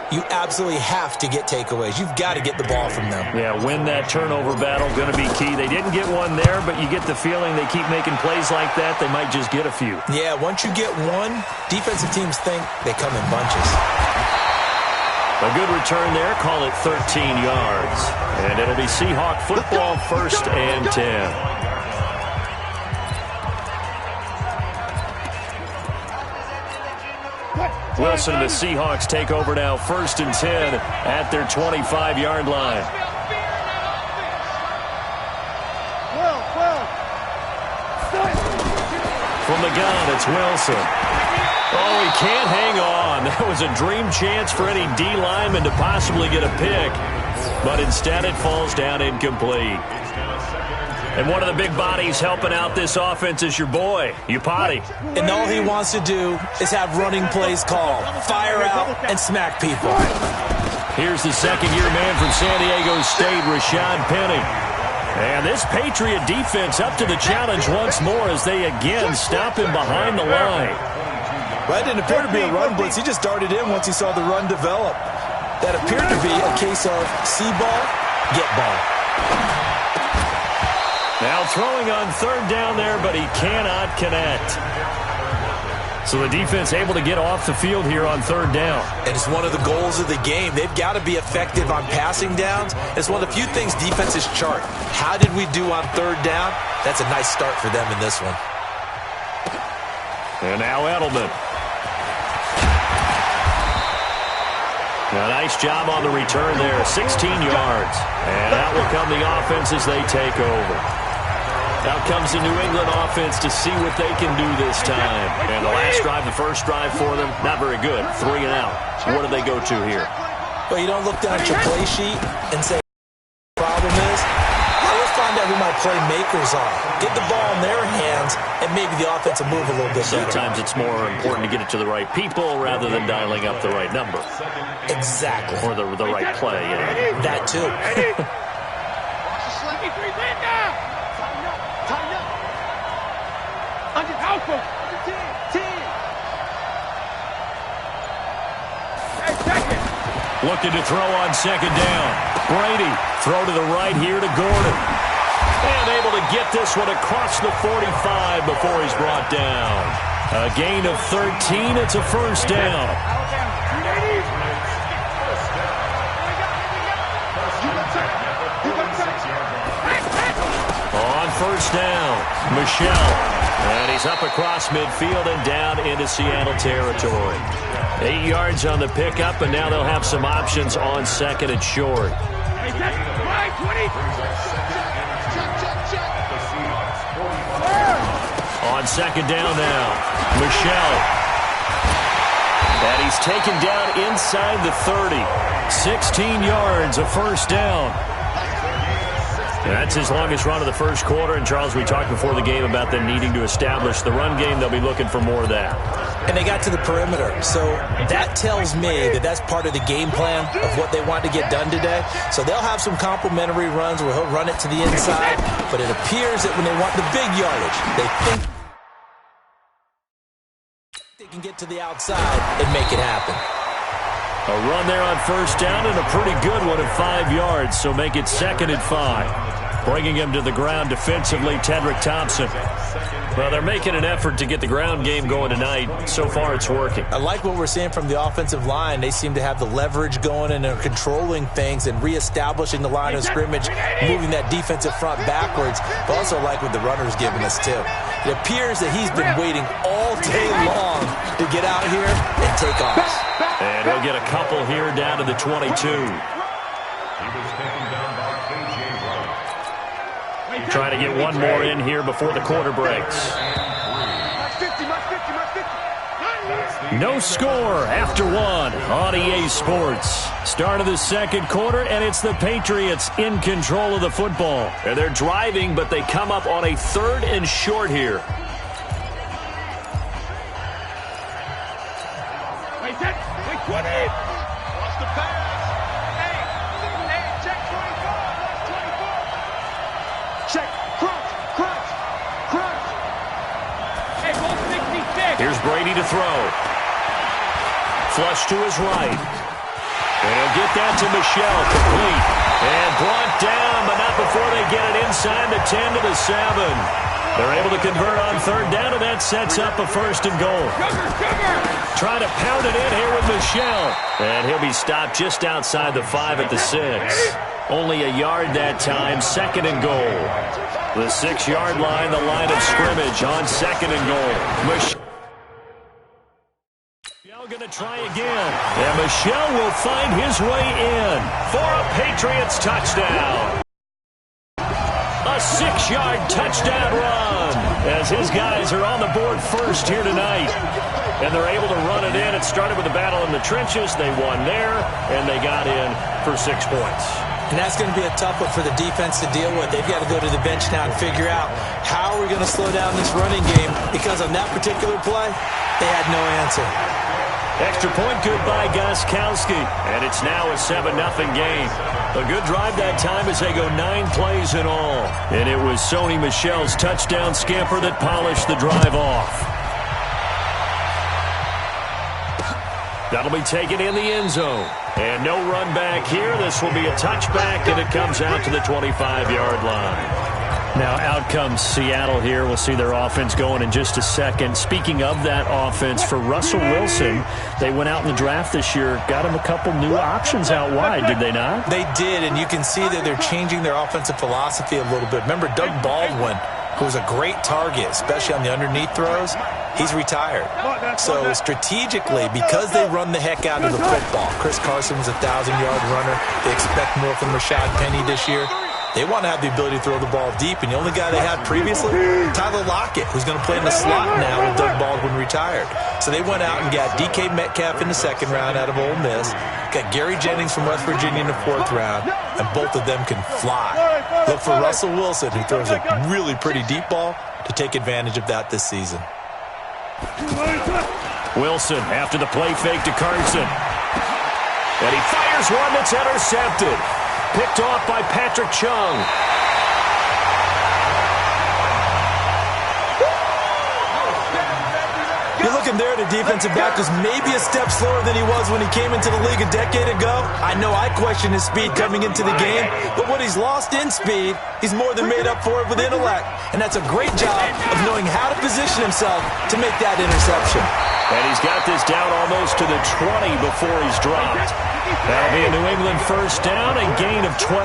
You absolutely have to get takeaways. You've got to get the ball from them. Yeah, win that turnover battle, going to be key. They didn't get one there, but you get the feeling they keep making plays like that, they might just get a few. Yeah, once you get one, defensive teams think they come in bunches. A good return there, call it 13 yards. And it'll be Seahawk football, 1st and 10. Wilson and the Seahawks take over now, 1st and 10 at their 25-yard line. From the gun, it's Wilson. Oh, he can't hang on. That was a dream chance for any D lineman to possibly get a pick, but instead it falls down incomplete. And one of the big bodies helping out this offense is your boy, Upati. And all he wants to do is have running plays called. Fire out and smack people. Here's the second-year man from San Diego State, Rashad Penny. And this Patriot defense up to the challenge once more as they again stop him behind the line. Well, that didn't appear to be a run blitz. He just darted in once he saw the run develop. That appeared to be a case of see ball, get ball. Now throwing on 3rd down there, but he cannot connect. So the defense able to get off the field here on 3rd down. And it's one of the goals of the game. They've got to be effective on passing downs. It's one of the few things defenses chart. How did we do on 3rd down? That's a nice start for them in this one. And now Edelman. A nice job on the return there, 16 yards. And out will come the offense as they take over. Out comes the New England offense to see what they can do this time. And the last drive, the first drive for them, not very good. 3 and out. What do they go to here? Well, you don't look down at your play sheet and say, the problem is, let's find out who my playmakers are. Get the ball in their hands, and maybe the offense will move a little bit better. Sometimes it's more important to get it to the right people rather than dialing up the right number. Exactly. Or the right play, yeah. That too. Looking to throw on 2nd down. Brady, throw to the right here to Gordon. And able to get this one across the 45 before he's brought down. A gain of 13, it's a 1st down. On 1st down, Michelle. And he's up across midfield and down into Seattle territory. 8 yards on the pickup, and now they'll have some options on 2nd and short. On 2nd down now, Michelle. And he's taken down inside the 30. 16 yards, a 1st down. That's his longest run of the first quarter. And, Charles, we talked before the game about them needing to establish the run game. They'll be looking for more of that. And they got to the perimeter. So that tells me that that's part of the game plan of what they want to get done today. So they'll have some complementary runs where he'll run it to the inside. But it appears that when they want the big yardage, they think they can get to the outside and make it happen. A run there on 1st down and a pretty good one at 5 yards. So make it 2nd and 5. Bringing him to the ground defensively, Tedrick Thompson. Well, they're making an effort to get the ground game going tonight. So far, it's working. I like what we're seeing from the offensive line. They seem to have the leverage going and are controlling things and reestablishing the line of scrimmage, moving that defensive front backwards. But also like what the runner's giving us, too. It appears that he's been waiting all day long to get out here and take off. And he'll get a couple here down to the 22. Trying to get one more in here before the quarter breaks. No score after one on EA Sports. Start of the 2nd quarter, and it's the Patriots in control of the football. And they're driving, but they come up on a 3rd and short here. Here's Brady to throw. Flush to his right. that to Michel, complete. And brought down, but not before they get it inside the 10 to the 7. They're able to convert on third down, and that sets up a first and goal. Trying to pound it in here with Michel. And he'll be stopped just outside the 5 at the 6. Only a yard that time, second and goal. The 6-yard line, the line of scrimmage on second and goal. Michel going to try again. And Michel will find his way in for a Patriots touchdown. A 6-yard touchdown run as his guys are on the board first here tonight. And they're able to run it in. It started with a battle in the trenches. They won there, and they got in for 6 points. And that's going to be a tough one for the defense to deal with. They've got to go to the bench now and figure out how are we going to slow down this running game, because on that particular play, they had no answer. Extra point good by Gostkowski, and it's now a 7-0 game. A good drive that time as they go 9 plays in all. And it was Sony Michel's touchdown scamper that polished the drive off. That'll be taken in the end zone. And no run back here. This will be a touchback, and it comes out to the 25-yard line. Now out comes Seattle here. We'll see their offense going in just a second. Speaking of that offense, for Russell Wilson, they went out in the draft this year, got him a couple new options out wide, did they not? They did, and you can see that they're changing their offensive philosophy a little bit. Remember Doug Baldwin, who was a great target, especially on the underneath throws? He's retired. So strategically, because they run the heck out of the football, Chris Carson was a 1,000-yard runner. They expect more from Rashad Penny this year. They want to have the ability to throw the ball deep, and the only guy they had previously, Tyler Lockett, who's going to play in the slot now with Doug Baldwin retired. So they went out and got DK Metcalf in the 2nd round out of Ole Miss, got Gary Jennings from West Virginia in the 4th round, and both of them can fly. Look for Russell Wilson, who throws a really pretty deep ball, to take advantage of that this season. Wilson after the play fake to Carson. And he fires one that's intercepted. Picked off by Patrick Chung. You're looking there at a defensive back who's maybe a step slower than he was when he came into the league a decade ago. I know I questioned his speed coming into the game, but what he's lost in speed, he's more than made up for it with intellect. And that's a great job of knowing how to position himself to make that interception. And he's got this down almost to the 20 before he's dropped. That'll be a New England first down, a gain of 12.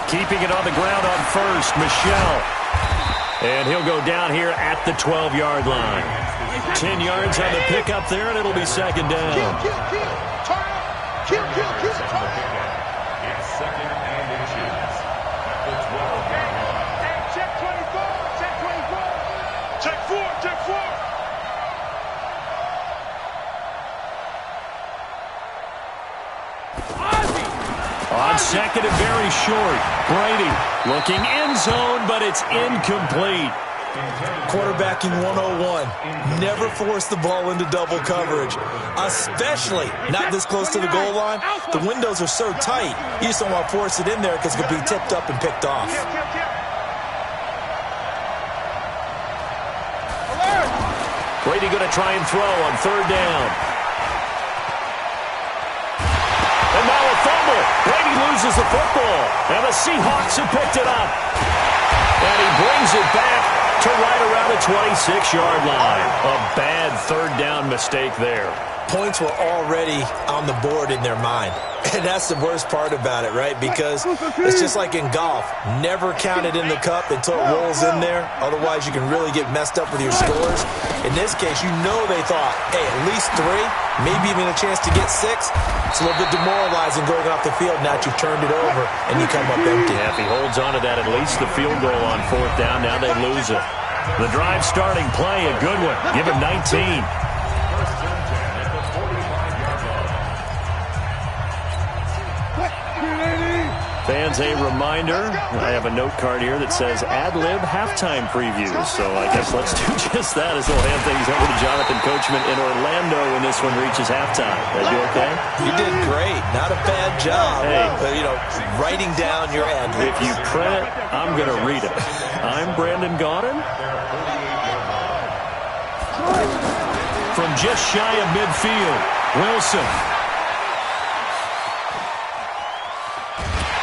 Keeping it on the ground on first, Michel. And he'll go down here at the 12-yard line. 10 yards on the pickup there, and it'll be second down. It's second and inches. The 12-yard line. Check 24. Check 24. Check 4. Check 4. On second and very short. Brady looking end zone, but it's incomplete. Quarterbacking 101. Never force the ball into double coverage, especially not this close to the goal line. The windows are so tight, you just don't want to force it in there because it could be tipped up and picked off. Brady going to try and throw on third down. And now a fumble. Brady loses the football. And the Seahawks have picked it up. And he brings it back to right around the 26-yard line. A bad third down mistake there. Points were already on the board in their mind. And that's the worst part about it, right? Because it's just like in golf. Never count it in the cup until it rolls in there. Otherwise, you can really get messed up with your scores. In this case, you know they thought, hey, at least 3, maybe even a chance to get 6. It's a little bit demoralizing going off the field now that you've turned it over and you come up empty. Yeah, if he holds on to that, at least the field goal on fourth down, now they lose it. The drive starting play, a good one. Give him 19. Fans, a reminder, I have a note card here that says ad-lib halftime previews. So I guess let's do just that as we'll hand things over to Jonathan Coachman in Orlando when this one reaches halftime. That you okay? You did great. Not a bad job. Hey. Writing down your ad-libs. If you print it, I'm going to read it. I'm Brandon Gaudin. From just shy of midfield, Wilson.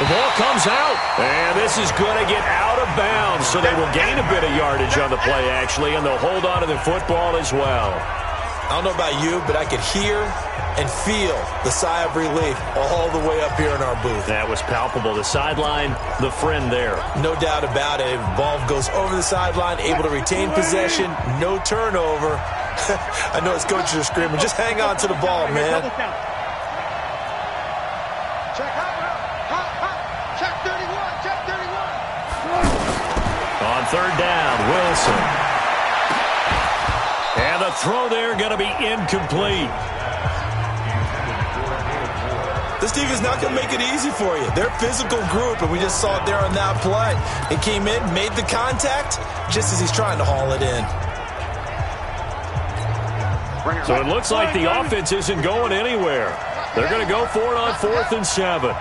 The ball comes out, and this is going to get out of bounds, so they will gain a bit of yardage on the play, actually, and they'll hold on to the football as well. I don't know about you, but I could hear and feel the sigh of relief all the way up here in our booth. That was palpable. The sideline, the friend there. No doubt about it. Ball goes over the sideline, able to retain possession, no turnover. I know his coaches are screaming, just hang on to the ball, man. On third down, Wilson. And the throw there going to be incomplete. This team is not going to make it easy for you. They're a physical group, and we just saw it there on that play. He came in, made the contact, just as he's trying to haul it in. So it looks like the offense isn't going anywhere. They're going to go for it on 4th and 7.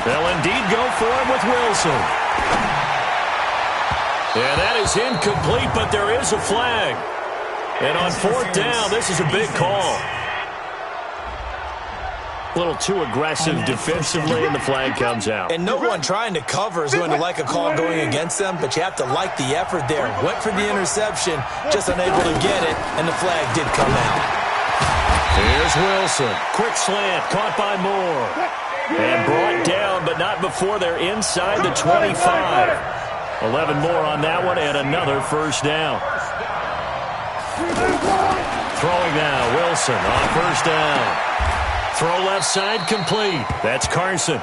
They'll indeed go for it with Wilson. Yeah, that is incomplete, but there is a flag. And on 4th down, this is a big call. A little too aggressive defensively, and the flag comes out. And no one trying to cover is going to like a call going against them, but you have to like the effort there. Went for the interception, just unable to get it, and the flag did come out. Here's Wilson. Quick slant, caught by Moore. And brought down, but not before they're inside the 25. 11 more on that one, and another first down. Throwing now, Wilson on first down. Throw left side complete. That's Carson.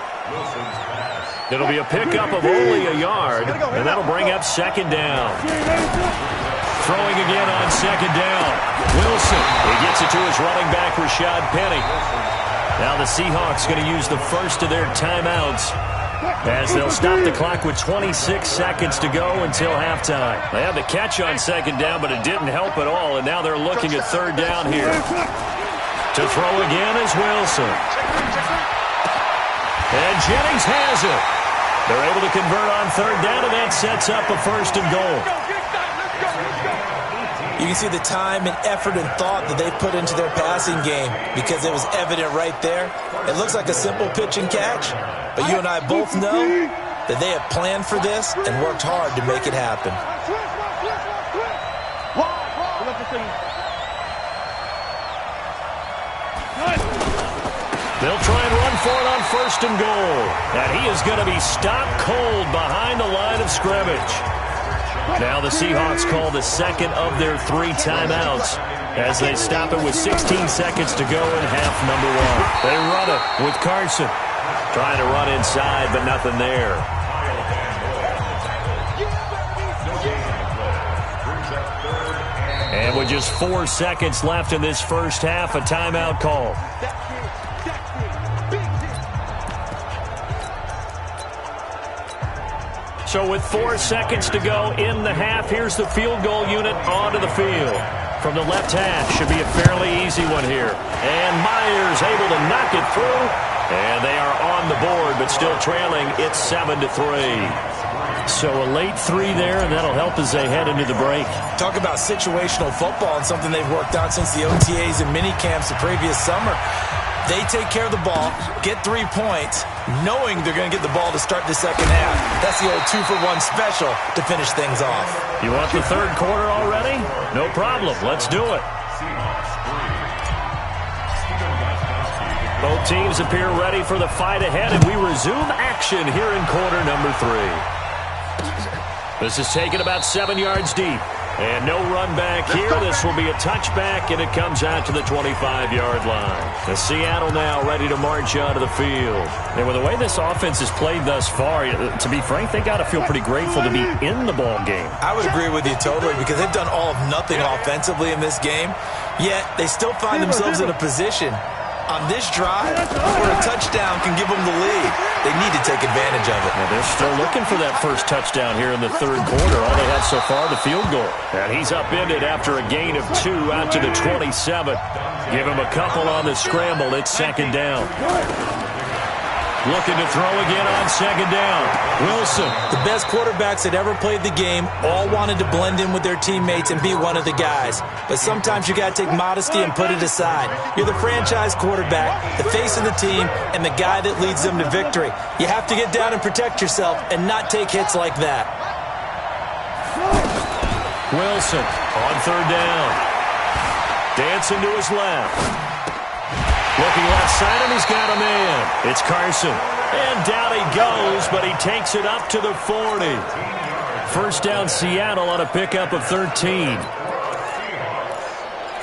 It'll be a pickup of only a yard, and that'll bring up 2nd down. Throwing again on 2nd down. Wilson. He gets it to his running back, Rashad Penny. Now the Seahawks going to use the first of their timeouts as they'll stop the clock with 26 seconds to go until halftime. They had the catch on 2nd down, but it didn't help at all, and now they're looking at 3rd down here. To throw again is Wilson. And Jennings has it. They're able to convert on 3rd down, and that sets up a 1st and goal. You can see the time and effort and thought that they put into their passing game because it was evident right there. It looks like a simple pitch and catch, but you and I both know that they have planned for this and worked hard to make it happen. They'll try and run for it on 1st and goal. And he is going to be stopped cold behind the line of scrimmage. Now the Seahawks call the 2nd of their 3 timeouts as they stop it with 16 seconds to go in half number 1. They run it with Carson. Trying to run inside, but nothing there. And with just 4 seconds left in this first half, a timeout call. So with 4 seconds to go in the half, here's the field goal unit onto the field. From the left hash, should be a fairly easy one here. And Myers able to knock it through. And they are on the board, but still trailing. It's 7-3. So a late 3 there, and that'll help as they head into the break. Talk about situational football and something they've worked on since the OTAs and mini camps the previous summer. They take care of the ball, get 3 points, knowing they're going to get the ball to start the second half. That's the old 2-for-1 special to finish things off. You want the 3rd quarter already? No problem. Let's do it. Both teams appear ready for the fight ahead, and we resume action here in quarter number 3. This is taken about 7 yards deep. And no run back here. This will be a touchback, and it comes out to the 25-yard line. The Seattle now ready to march onto the field. And with the way this offense has played thus far, to be frank, they got to feel pretty grateful to be in the ball game. I would agree with you totally because they've done all of nothing offensively in this game, yet they still find themselves in a position on this drive where a touchdown can give them the lead. They need to take advantage of it. Well, they're still looking for that first touchdown here in the third quarter. All they have so far, the field goal. And he's upended after a gain of 2 out to the 27. Give him a couple on the scramble. It's second down. Looking to throw again on second down. Wilson. The best quarterbacks that ever played the game all wanted to blend in with their teammates and be one of the guys. But sometimes you got to take modesty and put it aside. You're the franchise quarterback, the face of the team, and the guy that leads them to victory. You have to get down and protect yourself and not take hits like that. Wilson on third down. Dancing to his left. Looking left side, and he's got a man. It's Carson. And down he goes, but he takes it up to the 40. First down, Seattle on a pickup of 13.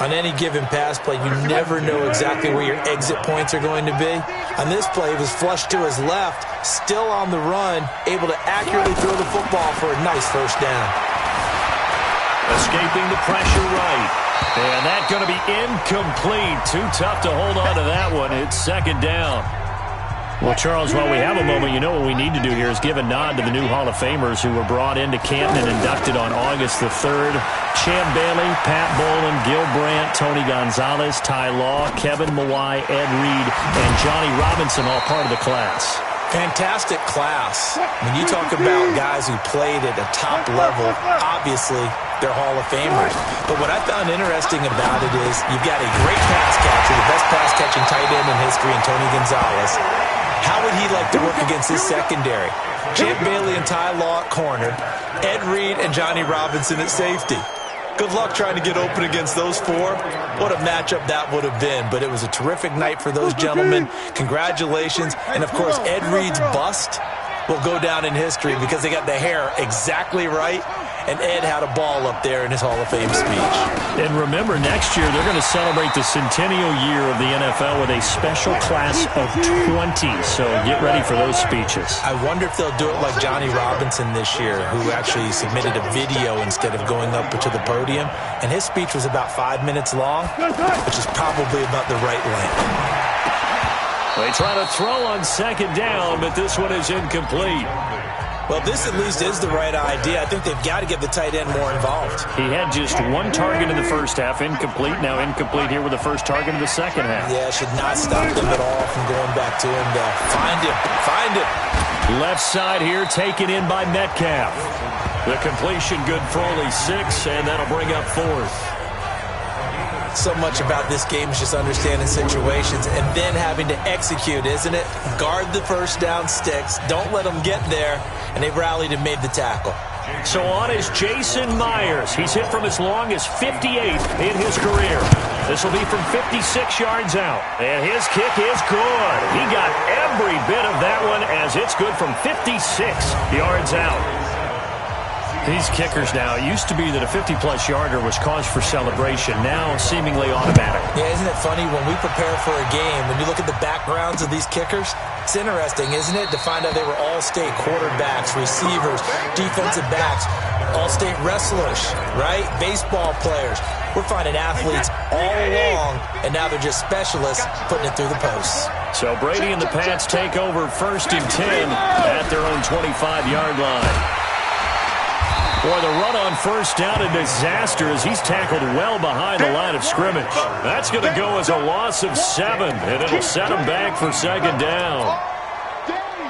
On any given pass play, you never know exactly where your exit points are going to be. On this play, it was flushed to his left, still on the run, able to accurately throw the football for a nice first down. Escaping the pressure right. And that's going to be incomplete. Too tough to hold on to that one. It's second down. Well, Charles, while we have a moment, you know what we need to do here is give a nod to the new Hall of Famers who were brought into Canton and inducted on August the 3rd. Champ Bailey, Pat Bowlen, Gil Brandt, Tony Gonzalez, Ty Law, Kevin Mawai, Ed Reed, and Johnny Robinson, all part of the class. Fantastic class. When you talk about guys who played at a top level, obviously they're Hall of Famers. But what I found interesting about it is you've got a great pass catcher, the best pass-catching tight end in history, in Tony Gonzalez. How would he like to work against his secondary? Champ Bailey and Ty Law at corner, Ed Reed and Johnny Robinson at safety. Good luck trying to get open against those four. What a matchup that would have been. But it was a terrific night for those gentlemen. Congratulations. And, of course, Ed Reed's bust will go down in history because they got the hair exactly right. And Ed had a ball up there in his Hall of Fame speech. And remember, next year they're going to celebrate the centennial year of the NFL with a special class of 20. So get ready for those speeches. I wonder if they'll do it like Johnny Robinson this year, who actually submitted a video instead of going up to the podium. And his speech was about 5 minutes long, which is probably about the right length. They try to throw on second down, but this one is incomplete. Well, this at least is the right idea. I think they've got to get the tight end more involved. He had just one target in the first half, incomplete. Now incomplete here with the first target in the second half. Yeah, should not stop them at all from going back to him. Find him. Left side here taken in by Metcalf. The completion good for only 6, and that'll bring up fourth. So much about this game is just understanding situations and then having to execute, isn't it? Guard the first down sticks. Don't let them get there. And they rallied and made the tackle. So on is Jason Myers. He's hit from as long as 58 in his career. This will be from 56 yards out. And his kick is good. He got every bit of that one as it's good from 56 yards out. These kickers now, it used to be that a 50-plus yarder was cause for celebration. Now, seemingly automatic. Yeah, isn't it funny? When we prepare for a game, when you look at the backgrounds of these kickers, it's interesting, isn't it, to find out they were all-state quarterbacks, receivers, defensive backs, all-state wrestlers, right? Baseball players. We're finding athletes all along, and now they're just specialists putting it through the posts. So Brady and the Pats take over 1st and 10 at their own 25-yard line. Boy, the run on first down, a disaster as he's tackled well behind the line of scrimmage. That's going to go as a loss of 7, and it'll set him back for second down.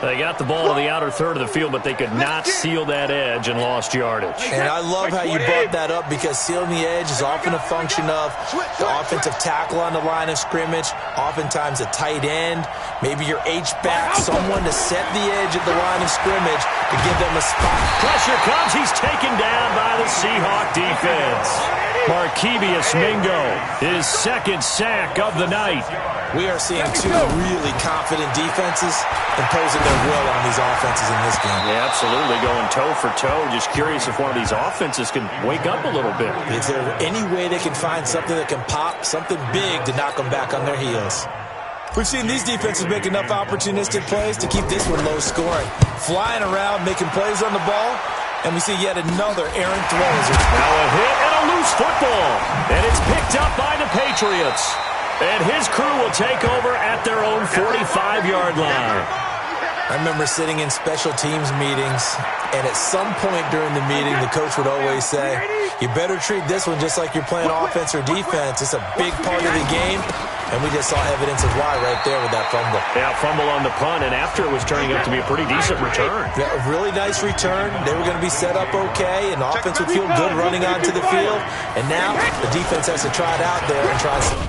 They got the ball to the outer third of the field, but they could not seal that edge and lost yardage. And I love how you brought that up because sealing the edge is often a function of the offensive tackle on the line of scrimmage, oftentimes a tight end, maybe your H-back, someone to set the edge at the line of scrimmage to give them a spot. Pressure comes. He's taken down by the Seahawk defense. Markevius Mingo, his second sack of the night. We are seeing two really confident defenses imposing their will on these offenses in this game. Yeah, absolutely, going toe for toe. Just curious if one of these offenses can wake up a little bit. Is there any way they can find something that can pop, something big to knock them back on their heels? We've seen these defenses make enough opportunistic plays to keep this one low scoring. Flying around, making plays on the ball, and we see yet another errant throw. Now a hit and a loose football, and it's picked up by the Patriots. And his crew will take over at their own 45-yard line. I remember sitting in special teams meetings, and at some point during the meeting, the coach would always say, you better treat this one just like you're playing offense or defense. It's a big part of the game, and we just saw evidence of why right there with that fumble. Yeah, fumble on the punt, and after it was turning out to be a pretty decent return. Yeah, a really nice return. They were going to be set up okay, and the offense would feel good running onto the field. And now the defense has to try it out there and try to slow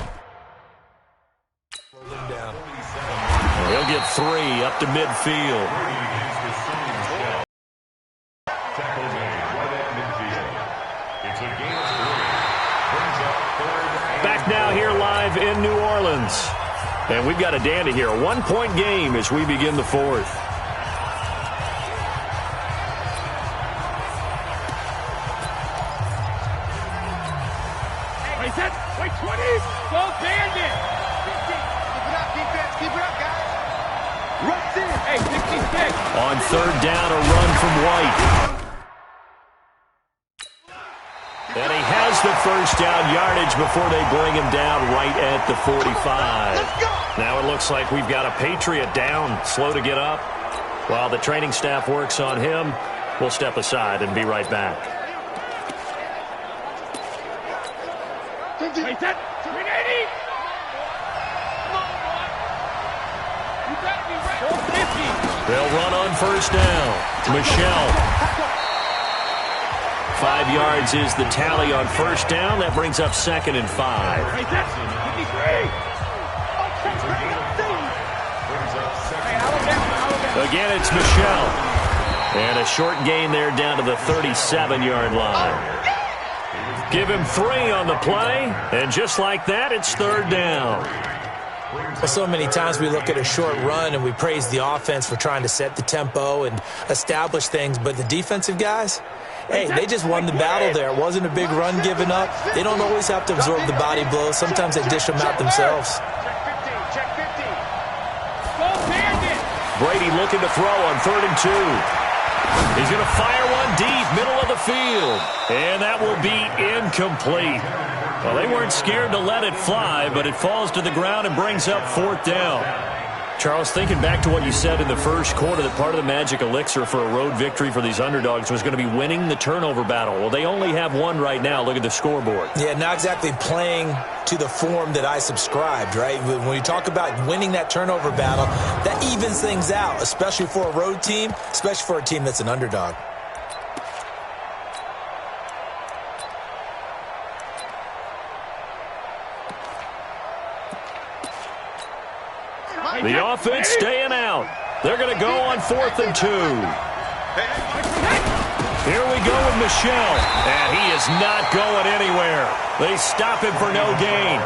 them down. He'll get 3 up to midfield. Back now here live in New Orleans. And we've got a dandy here. 1-point game as we begin the fourth. Hey, set. Wait, 20. Go Bandit. Keep it up, defense. Keep it up, guys. Runs in. Hey, 66. On third down, a run from White. And he has the first down yardage before they bring him down right at the 45. Now it looks like we've got a Patriot down, slow to get up. While the training staff works on him, we'll step aside and be right back. Hey, set. 380. You better be ready. 50. They'll run on first down. Michelle. 5 yards is the tally on first down. That brings up 2nd and 5. Again, it's Michelle. And a short gain there down to the 37-yard line. Give him 3 on the play, and just like that, it's third down. Well, so many times we look at a short run and we praise the offense for trying to set the tempo and establish things, but the defensive guys, hey, they just won the battle there. It wasn't a big run given up. They don't always have to absorb the body blows. Sometimes they dish them out themselves. Check 50. Go Bandit. Brady looking to throw on 3rd and 2. He's going to fire one deep, middle of the field. And that will be incomplete. Well, they weren't scared to let it fly, but it falls to the ground and brings up 4th down. Charles, thinking back to what you said in the first quarter, that part of the magic elixir for a road victory for these underdogs was going to be winning the turnover battle. Well, they only have one right now. Look at the scoreboard. Yeah, not exactly playing to the form that I subscribed, right? When you talk about winning that turnover battle, that evens things out, especially for a road team, especially for a team that's an underdog. The offense staying out. They're going to go on 4th and 2. Here we go with Michelle. And he is not going anywhere. They stop him for no gain.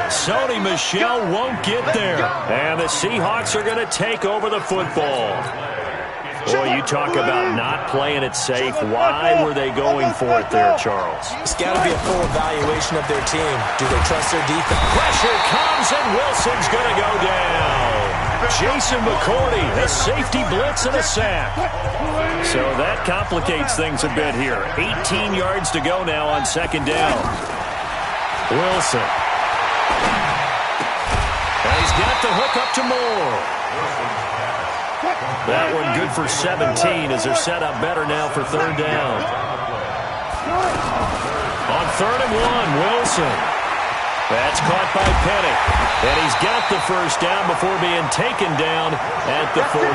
Sony Michel won't get there. And the Seahawks are going to take over the football. Boy, you talk about not playing it safe. Why were they going for it there, Charles? It's got to be a full evaluation of their team. Do they trust their defense? Pressure comes, and Wilson's going to go down. Jason McCourty, a safety blitz and a sack. So that complicates things a bit here. 18 yards to go now on 2nd down. Wilson. And he's got the hook up to Moore. That one good for 17 as they're set up better now for 3rd down. On 3rd and 1, Wilson. That's caught by Pettit. And he's got the first down before being taken down at the 46.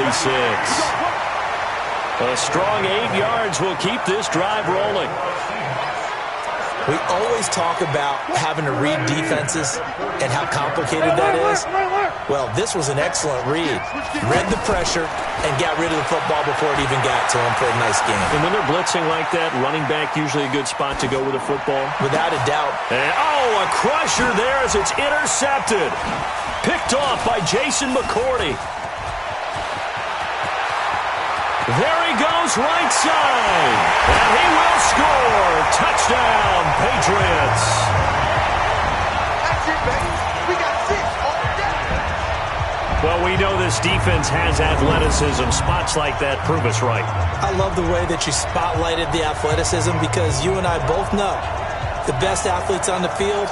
A strong 8 yards will keep this drive rolling. We always talk about having to read defenses and how complicated that is. Well, this was an excellent read. Read the pressure and got rid of the football before it even got to him for a nice game. And when they're blitzing like that, running back usually a good spot to go with a football. Without a doubt. And, oh, a crusher there as it's intercepted. Picked off by Jason McCourty. There he goes, right side. And he will score. Touchdown, Patriots. That's it, baby. We got 6 all day. Well, we know this defense has athleticism. Spots like that prove us right. I love the way that you spotlighted the athleticism because you and I both know the best athletes on the field,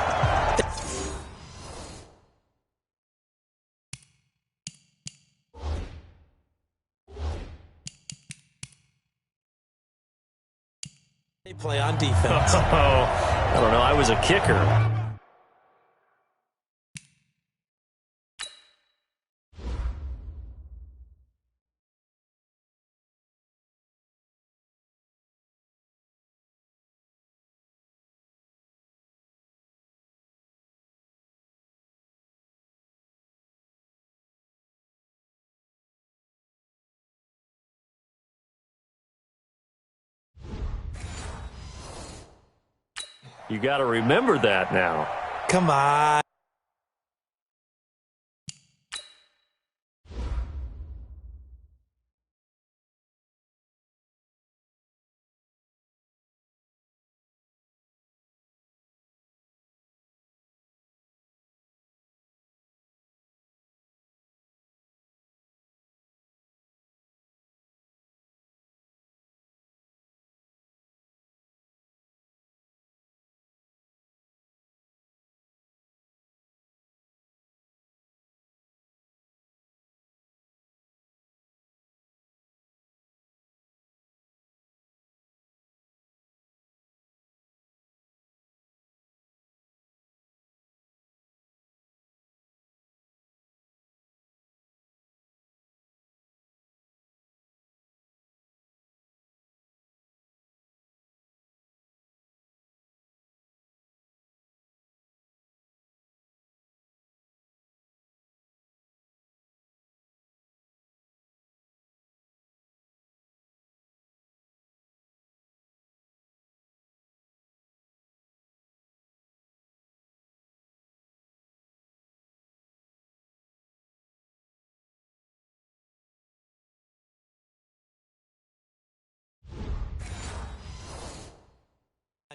they play on defense. Oh, I don't know. I was a kicker. You got to remember that now. Come on.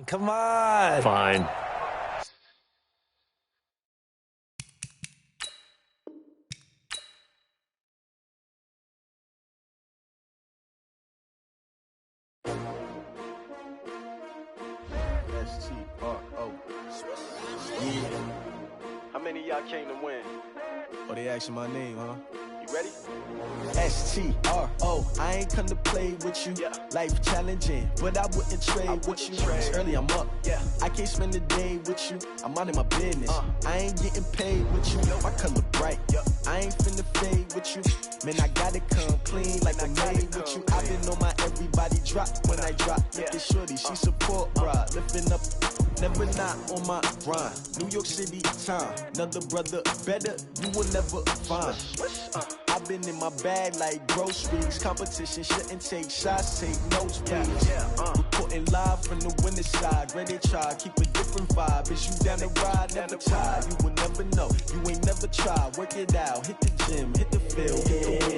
Come on. Fine. S-T-R-O. Yeah. How many of y'all came to win? Oh, they asking my name, huh? You ready? S-T-R-O. I ain't come to play with you. Yeah. Life challenging, but I wouldn't trade with you. It's early, I'm up. Yeah. I can't spend the day with you. I'm out of my business. I ain't getting paid with you. My color bright. I ain't finna fade with you. Man, I gotta come clean like I made with you. I've been on my everybody drop when I drop. Look at shorty, she support ride. Lifting up, never not on my grind. New York City time. Another brother better, you will never find. I've been in my bag like groceries. Competition shouldn't take shots, take notes, please. Reporting live from the winning side. Ready to try, keep a different vibe. Is you down the ride, never tired. You will never know, you ain't never tried. Work it out, hit the gym, hit the field.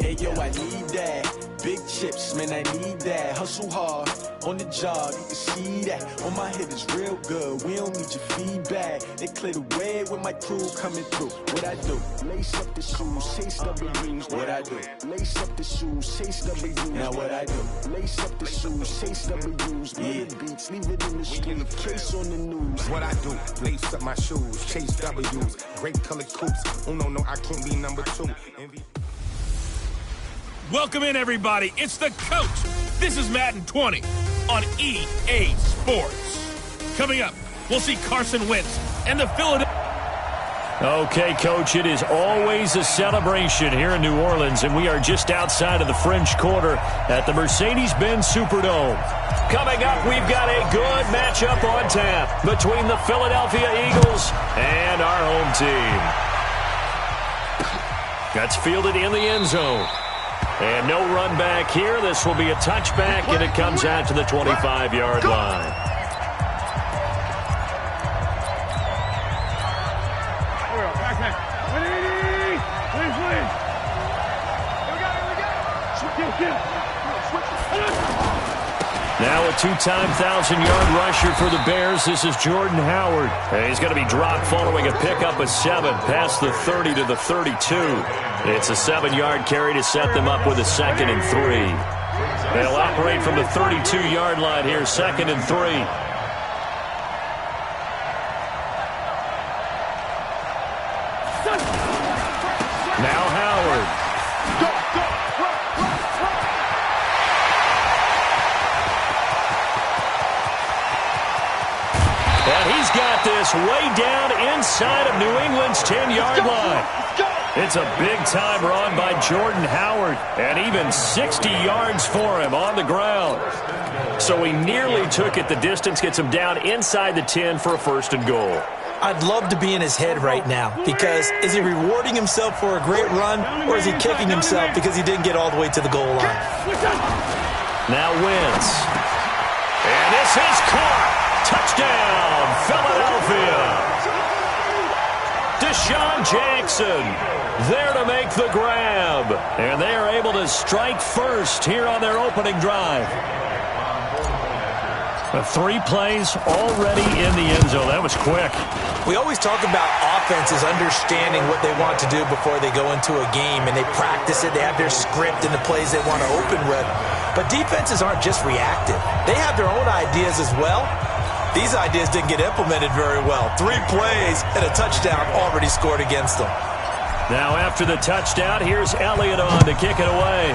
Hey yo, I need that. Big chips, man, I need that. Hustle hard, on the job, you can see that. On my head is real good, we don't need your feedback. They clear the way with my crew coming through. What I do? Lace up the shoes, chase W's. What I do? Lace up the shoes, chase W's. Now what I do? Lace up the shoes, chase W's. Yeah. Beats, leave it in the street, case on the news. What I do? Lace up my shoes, chase W's. Great colored coops. Oh no, I can't be number 2. Welcome in, everybody. It's the coach. This is Madden 20 on EA Sports. Coming up, we'll see Carson Wentz and the Philadelphia. Okay, Coach, it is always a celebration here in New Orleans, and we are just outside of the French Quarter at the Mercedes-Benz Superdome. Coming up, we've got a good matchup on tap between the Philadelphia Eagles and our home team. That's fielded in the end zone. And no run back here. This will be a touchback, and it comes out to the 25-yard line. Now a two-time 1,000-yard rusher for the Bears. This is Jordan Howard. And he's going to be dropped following a pickup of 7 past the 30 to the 32. It's a 7-yard carry to set them up with a 2nd and 3. They'll operate from the 32-yard line here, 2nd and 3. Now Howard. And he's got this way down inside of New England's 10-yard line. It's a big-time run by Jordan Howard, and even 60 yards for him on the ground. So he nearly took it the distance, gets him down inside the 10 for a 1st and goal. I'd love to be in his head right now, because is he rewarding himself for a great run, or is he kicking himself because he didn't get all the way to the goal line? Now Wentz. And this is caught. Touchdown, Philadelphia. Deshaun Jackson there to make the grab. And they are able to strike first here on their opening drive. 3 plays already in the end zone. That was quick. We always talk about offenses understanding what they want to do before they go into a game, and they practice it. They have their script and the plays they want to open with. But defenses aren't just reactive. They have their own ideas as well. These ideas didn't get implemented very well. 3 plays and a touchdown already scored against them. Now after the touchdown, here's Elliott on to kick it away.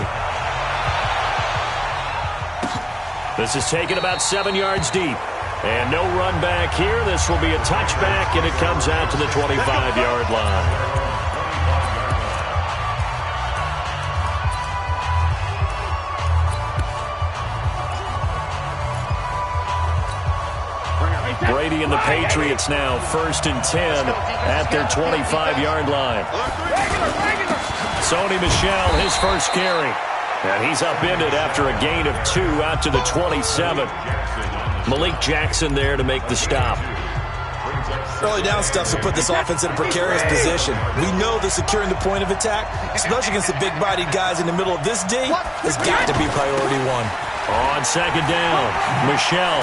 This is taken about 7 yards deep. And no run back here. This will be a touchback, and it comes out to the 25-yard line. Brady and the Patriots now 1st and 10 at their 25-yard line. Sony Michel, his first carry. And he's upended after a gain of 2 out to the 27. Malik Jackson there to make the stop. Early down stuff to put this offense in a precarious position. We know that securing the point of attack, especially against the big-bodied guys in the middle of this D, has got to be priority 1. On 2nd down, Michel.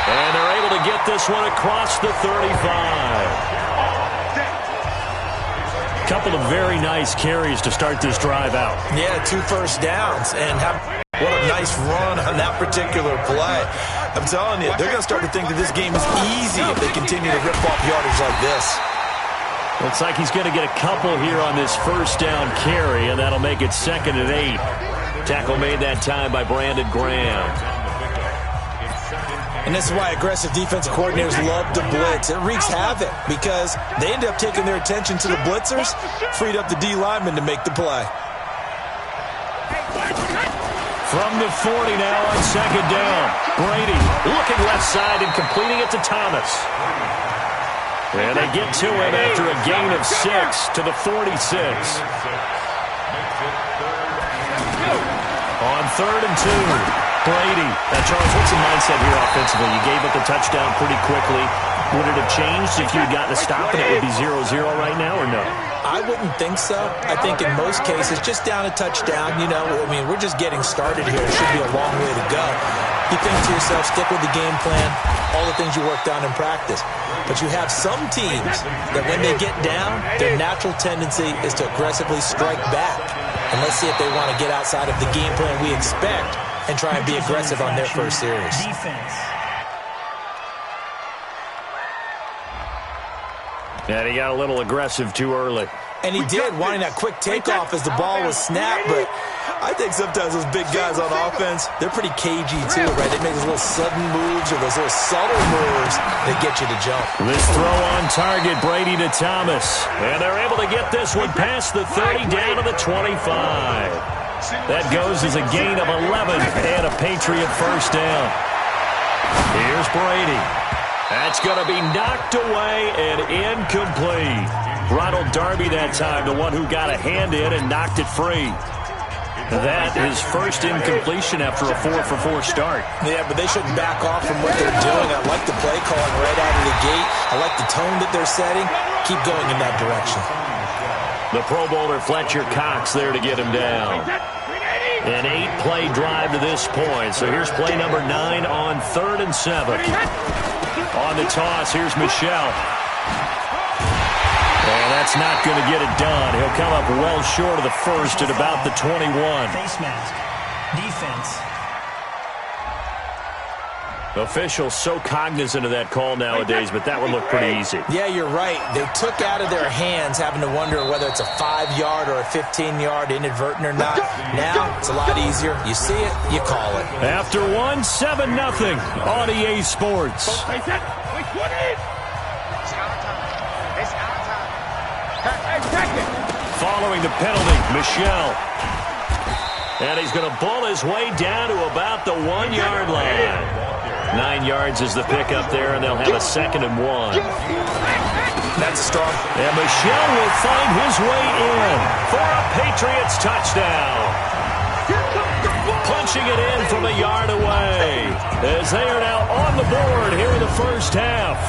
And they're able to get this one across the 35. Couple of very nice carries to start this drive out. Yeah, 2 first downs. And what a nice run on that particular play. I'm telling you, they're going to start to think that this game is easy if they continue to rip off yardage like this. Looks like he's going to get a couple here on this 1st down carry, and that'll make it 2nd and 8. Tackle made that time by Brandon Graham. And this is why aggressive defensive coordinators love to blitz. It wreaks havoc because they end up taking their attention to the blitzers, freed up the D lineman to make the play. From the 40 now on 2nd down. Brady looking left side and completing it to Thomas. And they get to him after a gain of 6 to the 46. On 3rd and 2. Brady. Now, Charles, what's the mindset here offensively? You gave up the touchdown pretty quickly. Would it have changed if you had gotten a stop and it would be 0-0 right now, or no? I wouldn't think so. I think in most cases, just down a touchdown, we're just getting started here. It should be a long way to go. You think to yourself, stick with the game plan, all the things you worked on in practice. But you have some teams that when they get down, their natural tendency is to aggressively strike back. And let's see if they want to get outside of the game plan we expect and try and be aggressive on their first series. And he got a little aggressive too early. And he did, wanting that quick takeoff as the ball was snapped. But I think sometimes those big guys on offense, they're pretty cagey too, right? They make those little sudden moves or those little subtle moves that get you to jump. This throw on target, Brady to Thomas. And they're able to get this one past the 30 down to the 25. That goes as a gain of 11 and a Patriot first down. Here's Brady. That's going to be knocked away and incomplete. Ronald Darby that time, the one who got a hand in and knocked it free. That is first incompletion after a 4-for-4 start. Yeah, but they shouldn't back off from what they're doing. I like the play calling right out of the gate. I like the tone that they're setting. Keep going in that direction. The Pro Bowler Fletcher Cox there to get him down. An 8-play drive to this point. So here's play number 9 on 3rd and 7. On the toss, here's Michelle. And that's not going to get it done. He'll come up well short of the first at about the 21. Face mask. Defense. Officials so cognizant of that call nowadays, but that would look pretty easy. Yeah, you're right. They took out of their hands having to wonder whether it's a 5-yard or a 15-yard inadvertent or not. Now, it's a lot easier. You see it, you call it. After 7-0 on EA Sports. Following the penalty, Michelle. And he's going to bull his way down to about the 1-yard line. 9 yards is the pickup there, and they'll have a 2nd and 1. That's a strong. And Michelle will find his way in for a Patriots touchdown. Punching it in from a yard away as they are now on the board here in the first half.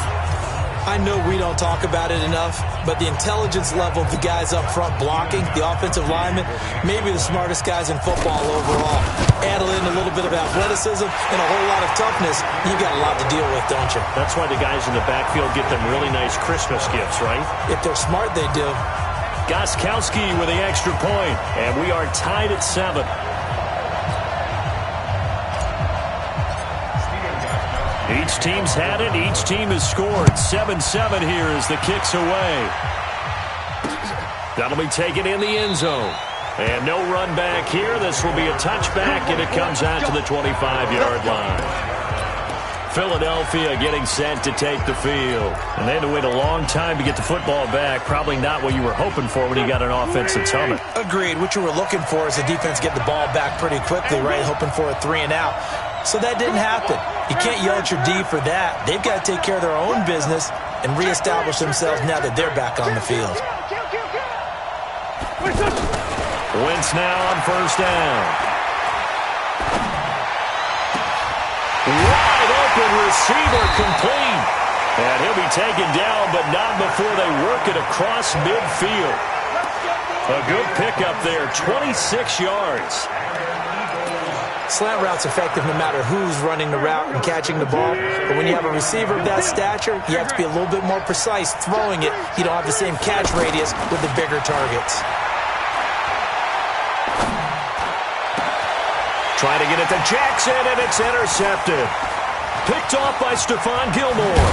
I know we don't talk about it enough, but the intelligence level of the guys up front blocking, the offensive linemen, maybe the smartest guys in football overall. Add in a little bit of athleticism and a whole lot of toughness, you've got a lot to deal with, don't you? That's why the guys in the backfield get them really nice Christmas gifts, right? If they're smart, they do. Gostkowski with the extra point, and we are tied at 7. Each team's had it. Each team has scored. 7-7 here as the kick's away. That'll be taken in the end zone. And no run back here. This will be a touchback, and it comes out to the 25-yard line. Philadelphia getting set to take the field. And they had to wait a long time to get the football back. Probably not what you were hoping for when you got an offensive helmet. Agreed. What you were looking for is the defense get the ball back pretty quickly, right? Hoping for a 3-and-out. So that didn't happen. You can't yell at your D for that. They've got to take care of their own business and reestablish themselves now that they're back on the field. Wentz now on first down. Wide open receiver complete. And he'll be taken down, but not before they work it across midfield. A good pickup there, 26 yards. Slant route's effective no matter who's running the route and catching the ball. But when you have a receiver of that stature, you have to be a little bit more precise throwing it. You don't have the same catch radius with the bigger targets. Trying to get it to Jackson, and it's intercepted. Picked off by Stephon Gilmore.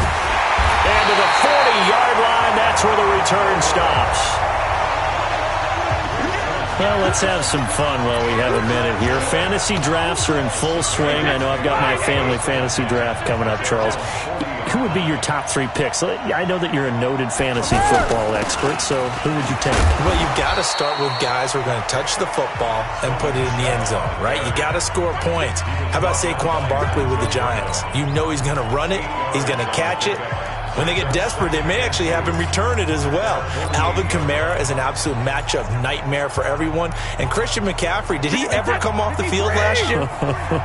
And to the 40-yard line, that's where the return stops. Well, let's have some fun while we have a minute here. Fantasy drafts are in full swing. I know I've got my family fantasy draft coming up, Charles. Who would be your top 3 picks? I know that you're a noted fantasy football expert, so who would you take? Well, you've got to start with guys who are going to touch the football and put it in the end zone, right? You got to score points. How about Saquon Barkley with the Giants? You know he's going to run it. He's going to catch it. When they get desperate, they may actually have him return it as well. Alvin Kamara is an absolute matchup nightmare for everyone. And Christian McCaffrey, did he ever come off the field last year?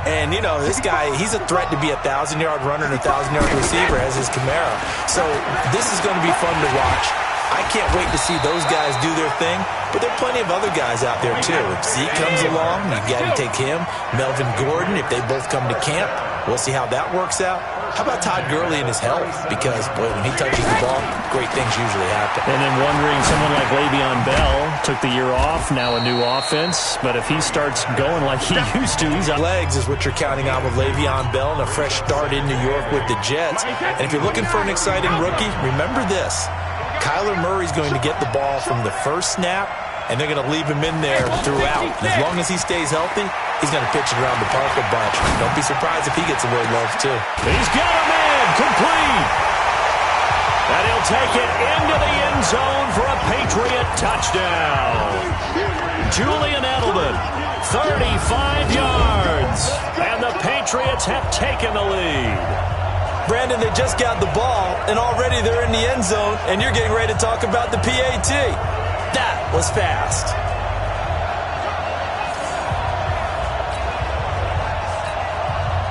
And, you know, this guy, he's a threat to be a 1,000-yard runner and a 1,000-yard receiver as is Kamara. So this is going to be fun to watch. I can't wait to see those guys do their thing, but there are plenty of other guys out there, too. If Zeke comes along, you got to take him. Melvin Gordon, if they both come to camp, we'll see how that works out. How about Todd Gurley and his health? Because, boy, when he touches the ball, great things usually happen. And then wondering, someone like Le'Veon Bell took the year off, now a new offense. But if he starts going like he used to, he's on legs is what you're counting on with Le'Veon Bell and a fresh start in New York with the Jets. And if you're looking for an exciting rookie, remember this. Kyler Murray's going to get the ball from the first snap, and they're going to leave him in there throughout. And as long as he stays healthy, he's going to pitch it around the park a bunch. Don't be surprised if he gets a little love, too. He's got him in, complete. And he'll take it into the end zone for a Patriot touchdown. Julian Edelman, 35 yards. And the Patriots have taken the lead. Brandon, they just got the ball, and already they're in the end zone, and you're getting ready to talk about the PAT. That was fast.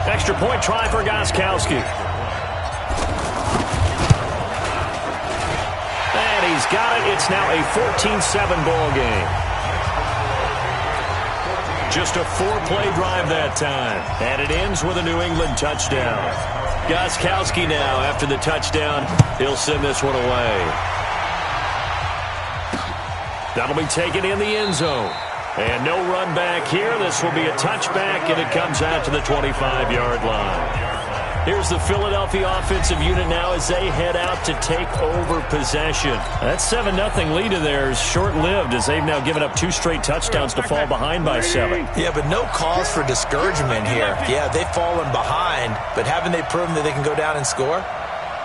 Extra point try for Gostkowski. And he's got it. It's now a 14-7 ball game. Just a 4-play drive that time. And it ends with a New England touchdown. Gostkowski now, after the touchdown, he'll send this one away. That'll be taken in the end zone. And no run back here. This will be a touchback, and it comes out to the 25-yard line. Here's the Philadelphia offensive unit now as they head out to take over possession. That 7-0 lead of theirs short-lived as they've now given up 2 straight touchdowns to fall behind by 7. Yeah, but no cause for discouragement here. Yeah, they've fallen behind, but haven't they proven that they can go down and score?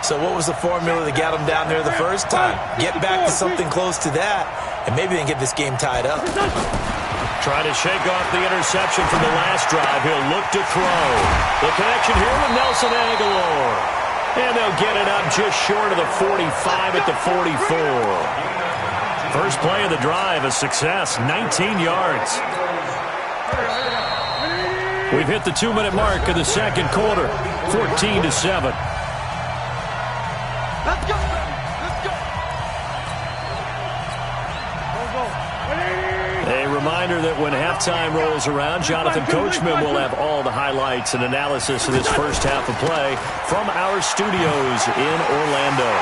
So what was the formula that got them down there the first time? Get back to something close to that, and maybe they can get this game tied up. Trying to shake off the interception from the last drive. He'll look to throw. The connection here with Nelson Aguilar. And they'll get it up just short of the 45 at the 44. First play of the drive, a success, 19 yards. We've hit the 2-minute mark of the second quarter, 14-7. Let's go. A reminder that when halftime rolls around, Jonathan Coachman will have all the highlights and analysis of this first half of play from our studios in Orlando.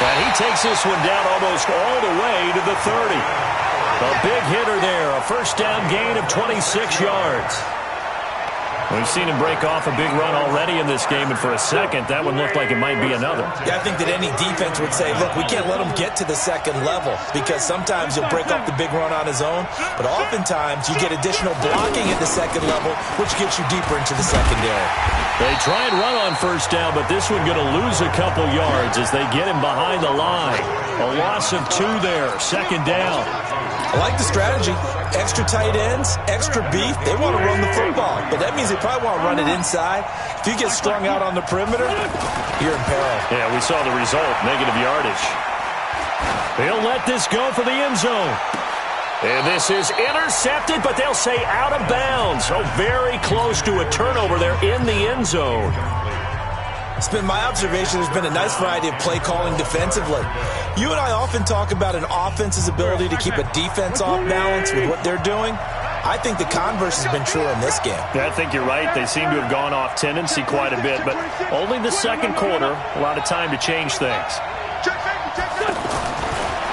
And he takes this one down almost all the way to the 30. A big hitter there, a first down gain of 26 yards. We've seen him break off a big run already in this game, and for a second, that one looked like it might be another. Yeah, I think that any defense would say, look, we can't let him get to the second level because sometimes he'll break off the big run on his own, but oftentimes you get additional blocking at the second level, which gets you deeper into the secondary. They try and run on first down, but this one going to lose a couple yards as they get him behind the line. A loss of 2 there, second down. I like the strategy. Extra tight ends, extra beef. They want to run the football, but that means they probably want to run it inside. If you get strung out on the perimeter, you're in peril. Yeah, we saw the result, negative yardage. They'll let this go for the end zone. And this is intercepted, but they'll say out of bounds. So very close to a turnover there in the end zone. It's been my observation there's been a nice variety of play calling defensively. You and I often talk about an offense's ability to keep a defense off balance with what they're doing. I think the converse has been true in this game. Yeah, I think you're right. They seem to have gone off tendency quite a bit, but only the second quarter, a lot of time to change things.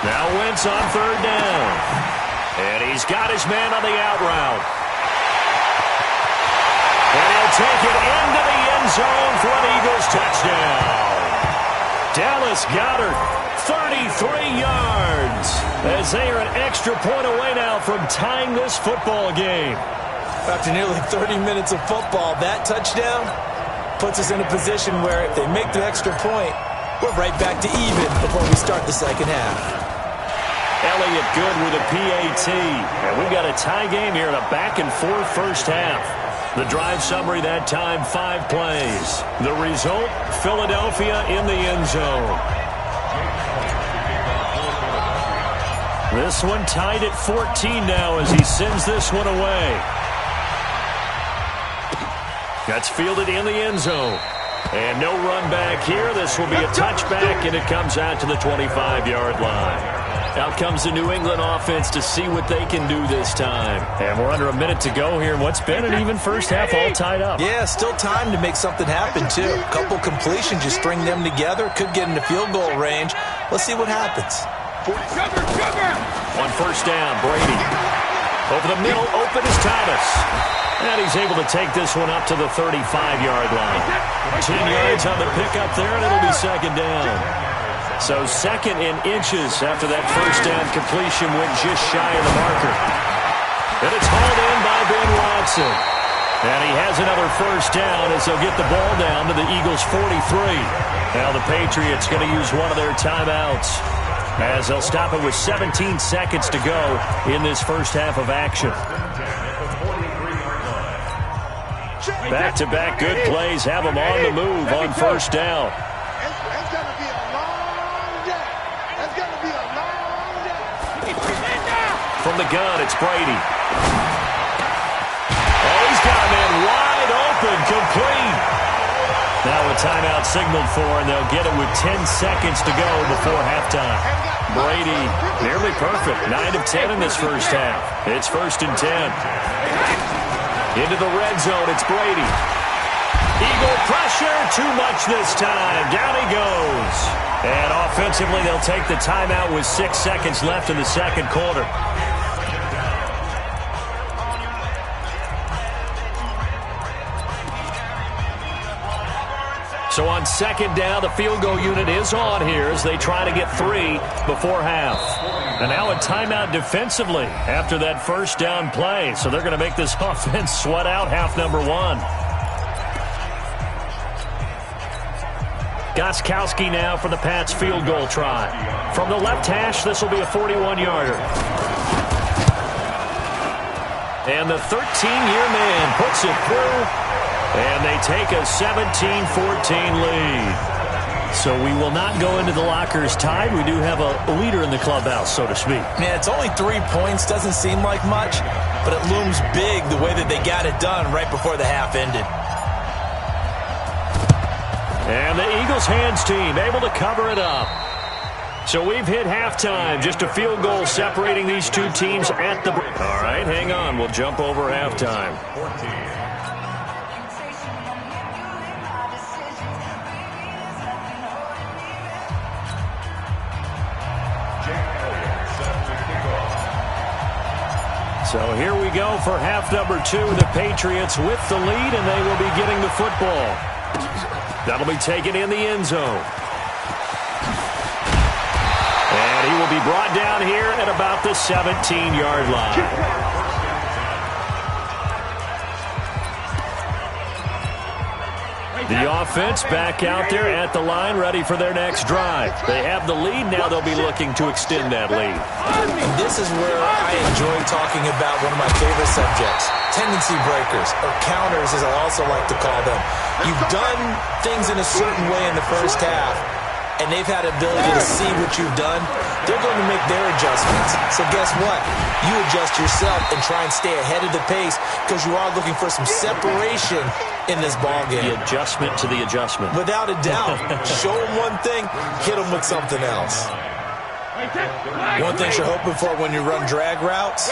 Now Wentz on third down. And he's got his man on the out route. And he'll take it into the end zone for an Eagles touchdown. Dallas Goedert, 33 yards. As they are an extra point away now from tying this football game. After nearly 30 minutes of football, that touchdown puts us in a position where if they make the extra point, we're right back to even before we start the second half. Elliott good with a PAT. And we've got a tie game here in a back-and-forth first half. The drive summary that time, 5 plays. The result, Philadelphia in the end zone. This one tied at 14 now as he sends this one away. That's fielded in the end zone. And no run back here. This will be a touchback, and it comes out to the 25-yard line. Out comes the New England offense to see what they can do this time. And we're under a minute to go here in what's been an even first half, all tied up. Yeah, still time to make something happen, too. A couple completions, you string them together, could get into field goal range. Let's see what happens. On first down, Brady. Over the middle, open is Thomas. And he's able to take this one up to the 35-yard line. 10 yards on the pickup there, and it'll be second down. So second in inches after that first down completion went just shy of the marker. And it's hauled in by Ben Watson. And he has another first down as they'll get the ball down to the Eagles' 43. Now the Patriots going to use one of their timeouts as they'll stop it with 17 seconds to go in this first half of action. Back-to-back good plays have them on the move on first down. It's going to be a long day. It's going to be a long day. From the gun, it's Brady. Oh, he's got a man wide open, complete. Now a timeout signaled for, and they'll get it with 10 seconds to go before halftime. Brady, nearly perfect. 9 of 10 in this first half. It's 1st and 10. Into the red zone, it's Brady. Eagle pressure, too much this time. Down he goes. And offensively, they'll take the timeout with 6 seconds left in the second quarter. So on second down, the field goal unit is on here as they try to get 3 before half. And now a timeout defensively after that first down play. So they're going to make this offense sweat out half number 1. Gostkowski now for the Pats field goal try. From the left hash, this will be a 41-yarder. And the 13-year man puts it through. And they take a 17-14 lead. So we will not go into the lockers tied. We do have a leader in the clubhouse, so to speak. Man, it's only 3 points. Doesn't seem like much, but it looms big the way that they got it done right before the half ended. And the Eagles hands team able to cover it up. So we've hit halftime. Just a field goal separating these two teams at the break. All right, hang on. We'll jump over halftime. So here we go for half number 2. The Patriots with the lead, and they will be getting the football. That'll be taken in the end zone. And he will be brought down here at about the 17-yard line. The offense back out there at the line, ready for their next drive. They have the lead. Now they'll be looking to extend that lead. And this is where I enjoy talking about one of my favorite subjects, tendency breakers, or counters as I also like to call them. You've done things in a certain way in the first half, and they've had the ability to see what you've done. They're going to make their adjustments. So guess what? You adjust yourself and try and stay ahead of the pace because you are looking for some separation in this ballgame. The adjustment to the adjustment. Without a doubt. Show them one thing, hit them with something else. One thing you're hoping for when you run drag routes,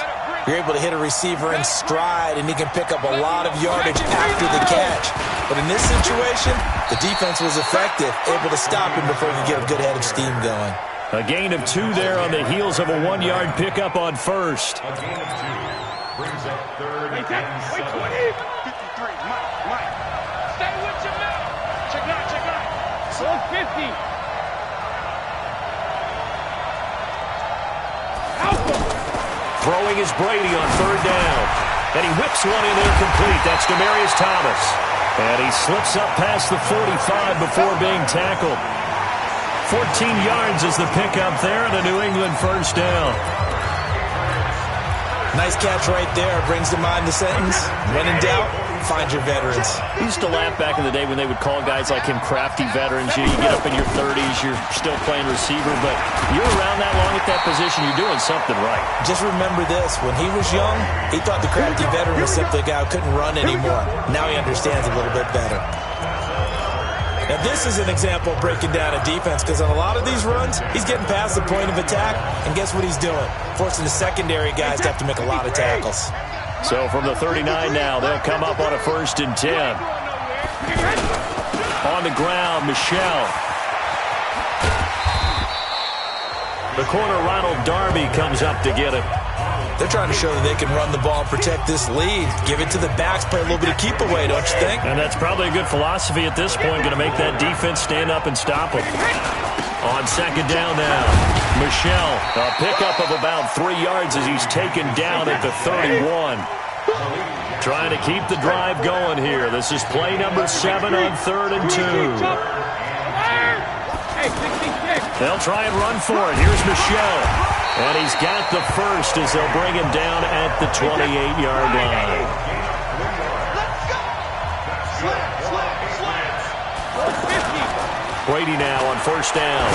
you're able to hit a receiver in stride and he can pick up a lot of yardage after the catch. But in this situation, the defense was effective, able to stop him before he could get a good head of steam going. A gain of 2 there on the heels of a 1-yard pickup on first. A gain of 2 brings up 3rd and 7. 53, Mike. Stay with your man. Check out. So 50. Throwing is Brady on 3rd down. And he whips one in there complete. That's Demaryius Thomas. And he slips up past the 45 before being tackled. 14 yards is the pickup there, and a New England first down. Nice catch right there. Brings to mind the sentence, when in doubt, find your veterans. I used to laugh back in the day when they would call guys like him crafty veterans. You get up in your 30s, you're still playing receiver, but you're around that long at that position, you're doing something right. Just remember this. When he was young, he thought the crafty veteran was simply a guy who couldn't run anymore. Now he understands a little bit better. Now, this is an example of breaking down a defense because on a lot of these runs, he's getting past the point of attack, and guess what he's doing? Forcing the secondary guys to have to make a lot of tackles. So from the 39 now, they'll come up on a 1st and 10. On the ground, Michelle. The corner, Ronald Darby, comes up to get it. They're trying to show that they can run the ball and protect this lead. Give it to the backs, play a little bit of keep away, don't you think? And that's probably a good philosophy at this point, going to make that defense stand up and stop them. On 2nd down now, Michelle, a pickup of about 3 yards as he's taken down at the 31. Trying to keep the drive going here. This is play number 7 on 3rd and 2. They'll try and run for it. Here's Michelle. And he's got the first as they'll bring him down at the 28-yard line. Brady now on first down.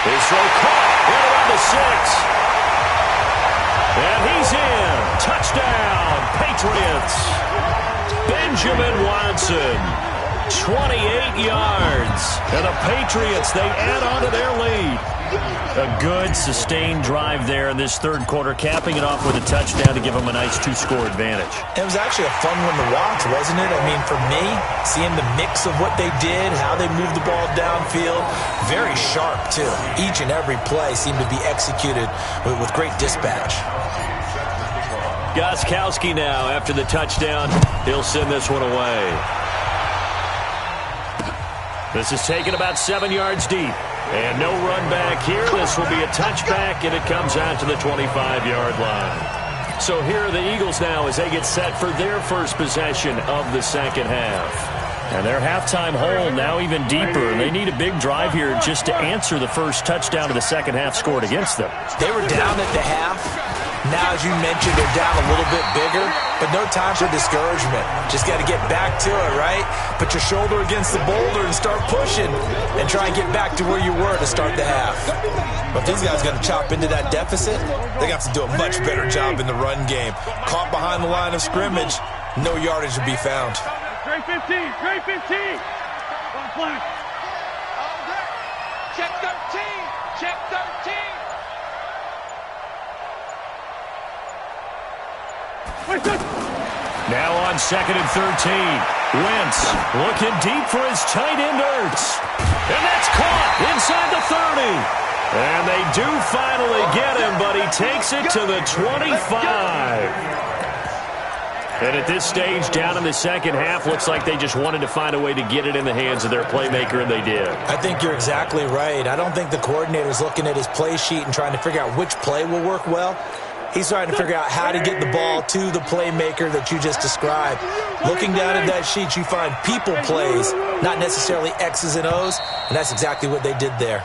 His throw caught in around the 6. And he's in. Touchdown, Patriots. Benjamin Watson, 28 yards. And the Patriots, they add on to their lead. A good, sustained drive there in this third quarter, capping it off with a touchdown to give them a nice 2-score advantage. It was actually a fun one to watch, wasn't it? I mean, for me, seeing the mix of what they did, how they moved the ball downfield, very sharp, too. Each and every play seemed to be executed with great dispatch. Gostkowski now after the touchdown. He'll send this one away. This is taken about 7 yards deep. And no run back here. This will be a touchback, and it comes out to the 25-yard line. So here are the Eagles now as they get set for their first possession of the second half. And their halftime hole now even deeper. And they need a big drive here just to answer the first touchdown of the second half scored against them. They were down at the half. Now, as you mentioned, they're down a little bit bigger, but no time for discouragement. Just got to get back to it, right? Put your shoulder against the boulder and start pushing and try and get back to where you were to start the half. But if these guys got to chop into that deficit, they got to do a much better job in the run game. Caught behind the line of scrimmage, no yardage to be found. Trey 15, Trey 15. One flag. Check 13, check 13. Now on 2nd and 13. Wentz looking deep for his tight end Ertz. And that's caught inside the 30. And they do finally get him, but he takes it to the 25. And at this stage, down in the second half, looks like they just wanted to find a way to get it in the hands of their playmaker, and they did. I think you're exactly right. I don't think the coordinator's looking at his play sheet and trying to figure out which play will work well. He's trying to figure out how to get the ball to the playmaker that you just described. Looking down at that sheet, you find people plays, not necessarily X's and O's, and that's exactly what they did there.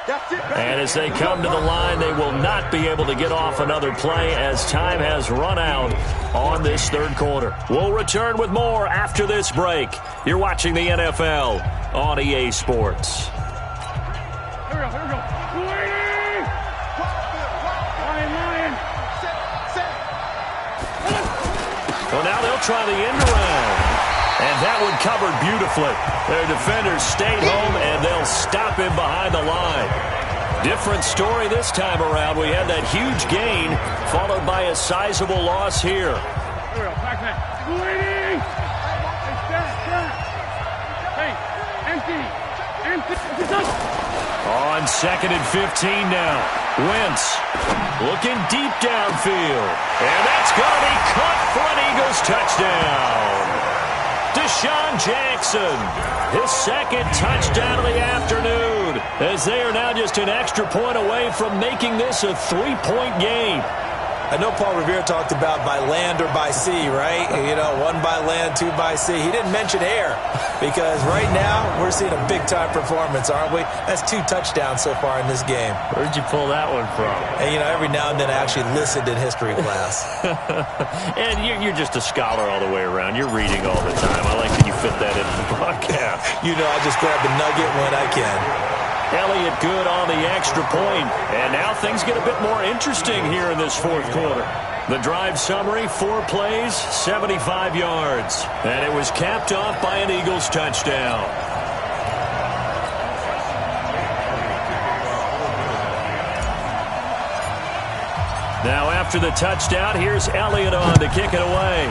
And as they come to the line, they will not be able to get off another play as time has run out on this third quarter. We'll return with more after this break. You're watching the NFL on EA Sports. Here we go, here we go. Well, now they'll try the end around. And that one covered beautifully. Their defenders stayed home, and they'll stop him behind the line. Different story this time around. We had that huge gain, followed by a sizable loss here. Here we go, back man. Hey, empty. On 2nd and 15 now. Wentz looking deep downfield. And that's going to be caught for an Eagles touchdown. Deshaun Jackson, his second touchdown of the afternoon, as they are now just an extra point away from making this a 3-point game. I know Paul Revere talked about by land or by sea, right? You know, 1 by land, 2 by sea. He didn't mention air because right now we're seeing a big-time performance, aren't we? That's 2 touchdowns so far in this game. Where'd you pull that one from? And, you know, every now and then I actually listened in history class. And you're just a scholar all the way around. You're reading all the time. I like that you fit that into the broadcast. You know, I just grab the nugget when I can. Elliott good on the extra point. And now things get a bit more interesting here in this fourth quarter. The drive summary, 4 plays, 75 yards. And it was capped off by an Eagles touchdown. Now after the touchdown, here's Elliott on to kick it away.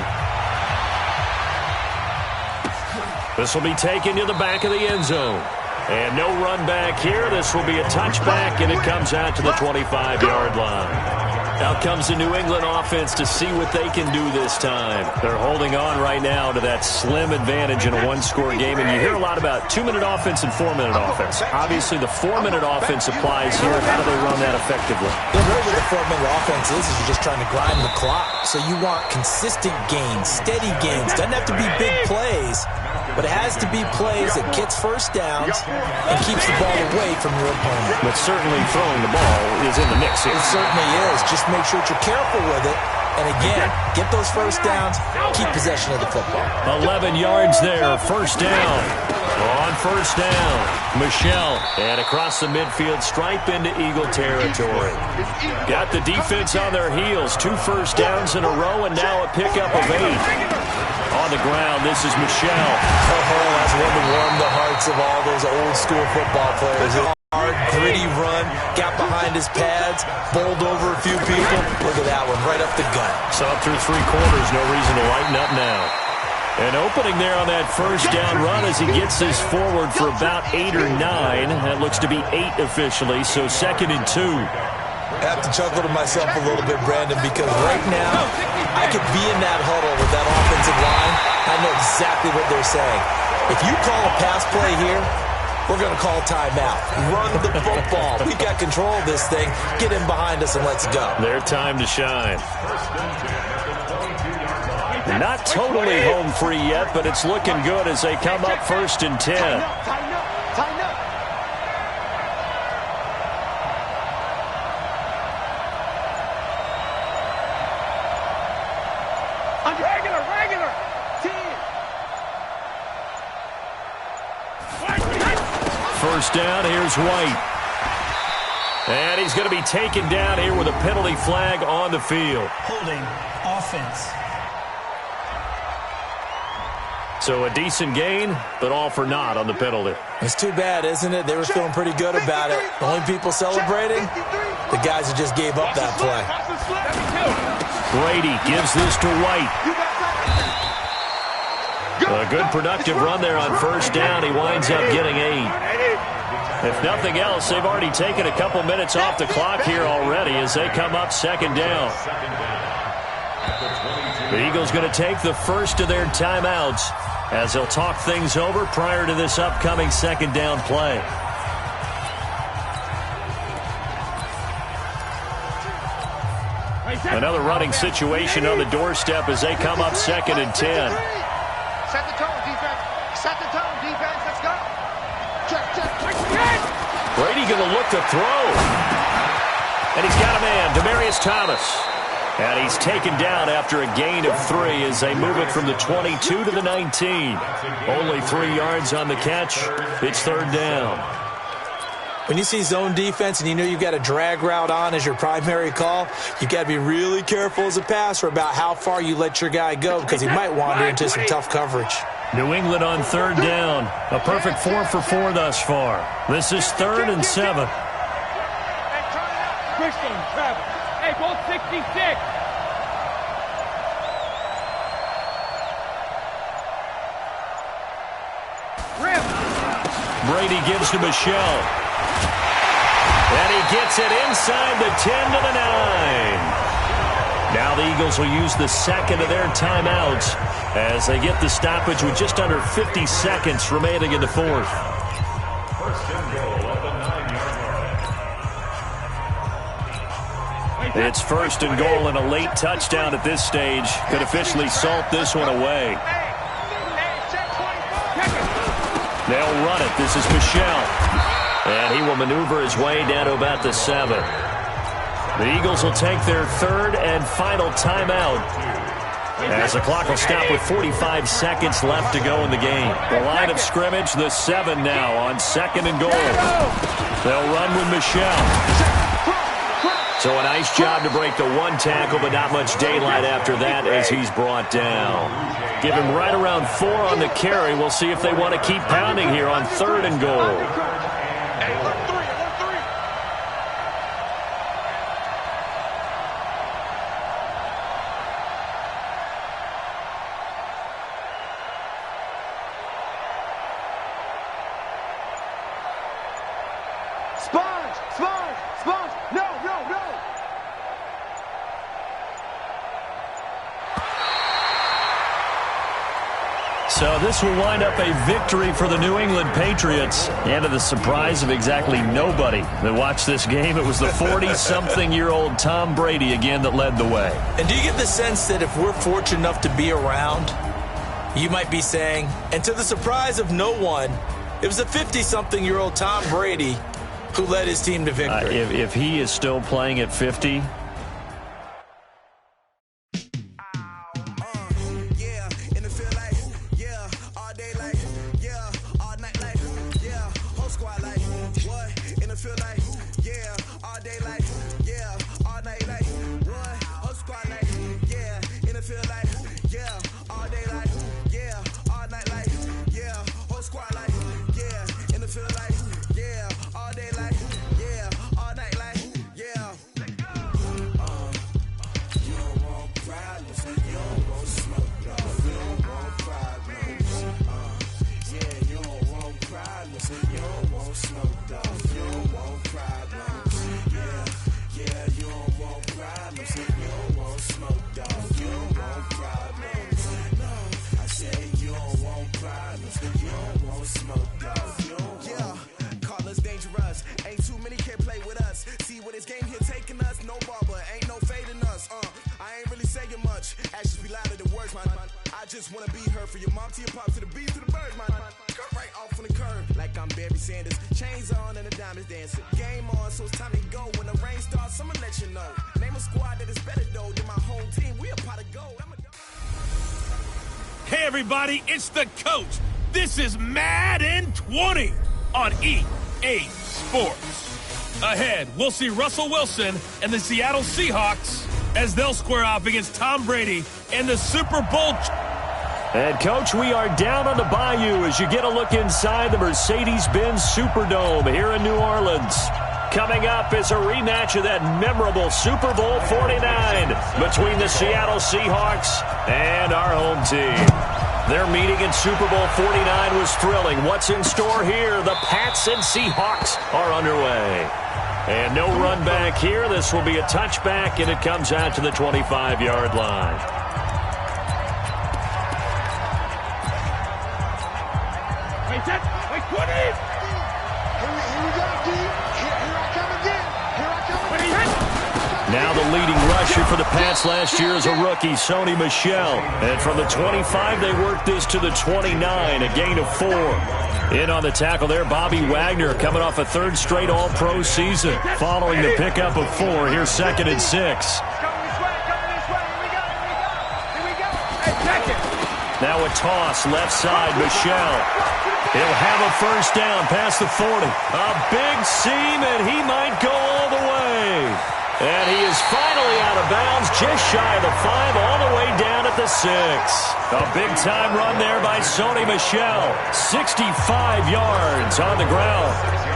This will be taken to the back of the end zone. And no run back here. This will be a touchback, and it comes out to the 25-yard line. Out comes the New England offense to see what they can do this time. They're holding on right now to that slim advantage in a 1-score game. And you hear a lot about 2-minute offense and 4-minute offense. Obviously, the 4-minute offense applies here. How do they run that effectively? Yeah, really what the 4-minute offense is you're just trying to grind the clock. So you want consistent gains, steady gains. Doesn't have to be big plays, but it has to be plays that gets first downs and keeps the ball away from your opponent. But certainly throwing the ball is in the mix here. It certainly is. Just make sure that you're careful with it And again, get those first downs, keep possession of the football. 11 yards there, first down. On first down, Michelle. And across the midfield stripe into Eagle territory. Got the defense on their heels. 2 first downs in a row, and now a pickup of 8. On the ground, this is Michelle. Oh, that's one to warm the hearts of all those old school football players. Hard, gritty run, got behind his pads, bowled over a few people. Look at that one, right up the gut. Saw through 3 quarters, no reason to lighten up now. An opening there on that first down run as he gets this forward for about 8 or 9. That looks to be 8 officially, so 2nd and 2. I have to chuckle to myself a little bit, Brandon, because right now I could be in that huddle with that offensive line. I know exactly what they're saying. If you call a pass play here, we're going to call timeout. Run the football. We've got control of this thing. Get in behind us and let's go. Their time to shine. Not totally home free yet, but it's looking good as they come up 1st and 10. Tighten up. Regular. 10. First down, here's White. And he's going to be taken down here with a penalty flag on the field. Holding offense. So a decent gain, but all for naught on the penalty. It's too bad, isn't it? They were feeling pretty good about it. The only people celebrating, the guys who just gave up that play. Brady gives this to White. A good productive run there on first down. He winds up getting 8. If nothing else, they've already taken a couple minutes off the clock here already as they come up 2nd down. The Eagles going to take the first of their timeouts as they'll talk things over prior to this upcoming 2nd down play. Another running situation on the doorstep as they come up 2nd and 10. Set the tone, defense. Let's go. Check. Brady going to look to throw. And he's got a man, Demaryius Thomas. And he's taken down after a gain of 3 as they move it from the 22 to the 19. Only 3 yards on the catch. It's 3rd down. When you see zone defense and you know you've got a drag route on as your primary call, you've got to be really careful as a passer about how far you let your guy go because he might wander into some tough coverage. New England on 3rd down. A perfect 4 for 4 thus far. This is 3rd and 7. Christian, Travis. Hey, both 66. Brady gives to Michelle. And he gets it inside the 10 to the 9. Now the Eagles will use the 2nd of their timeouts as they get the stoppage with just under 50 seconds remaining in the 4th. It's 1st and goal, and a late touchdown at this stage could officially salt this one away. They'll run it. This is Michelle. And he will maneuver his way down to about the 7. The Eagles will take their 3rd and final timeout as the clock will stop with 45 seconds left to go in the game. The line of scrimmage, the 7 now on 2nd and goal. They'll run with Michelle. So a nice job to break the 1 tackle, but not much daylight after that as he's brought down. Give him right around 4 on the carry. We'll see if they want to keep pounding here on 3rd and goal. So this will wind up a victory for the New England Patriots. And to the surprise of exactly nobody that watched this game, it was the 40-something-year-old Tom Brady again that led the way. And do you get the sense that if we're fortunate enough to be around, you might be saying, and to the surprise of no one, it was a 50-something-year-old Tom Brady who led his team to victory. If he is still playing at 50... just wanna be heard for your mom to your pop to the beat to the bird, man. Cut right off on the curve, like I'm Barry Sanders. Chains on and the diamonds dancing. Game on, so it's time to go. When the rain starts, I'ma let you know. Name a squad that is better though than my home team. We a pot of gold. Hey, everybody, it's the coach. This is Madden 20 on EA Sports. Ahead, we'll see Russell Wilson and the Seattle Seahawks as they'll square off against Tom Brady and the Super Bowl. And, Coach, we are down on the bayou as you get a look inside the Mercedes-Benz Superdome here in New Orleans. Coming up is a rematch of that memorable Super Bowl 49 between the Seattle Seahawks and our home team. Their meeting in Super Bowl 49 was thrilling. What's in store here? The Pats and Seahawks are underway. And no run back here. This will be a touchback, and it comes out to the 25-yard line. Wait, wait, 20! Here we go, D. Here I come again. Here I come again. Now the leading rusher for the Pats last year is a rookie, Sony Michel. And from the 25, they worked this to the 29, a gain of 4. In on the tackle there, Bobby Wagner coming off a third straight All-Pro season. Following the pickup of 4, here's 2nd and 6. Coming this way, here we go. Hey, check it. Now a toss, left side, Michel. He'll have a first down past the 40. A big seam, and he might go all the way. And he is finally out of bounds, just shy of the 5, all the way down at the 6. A big-time run there by Sony Michel. 65 yards on the ground.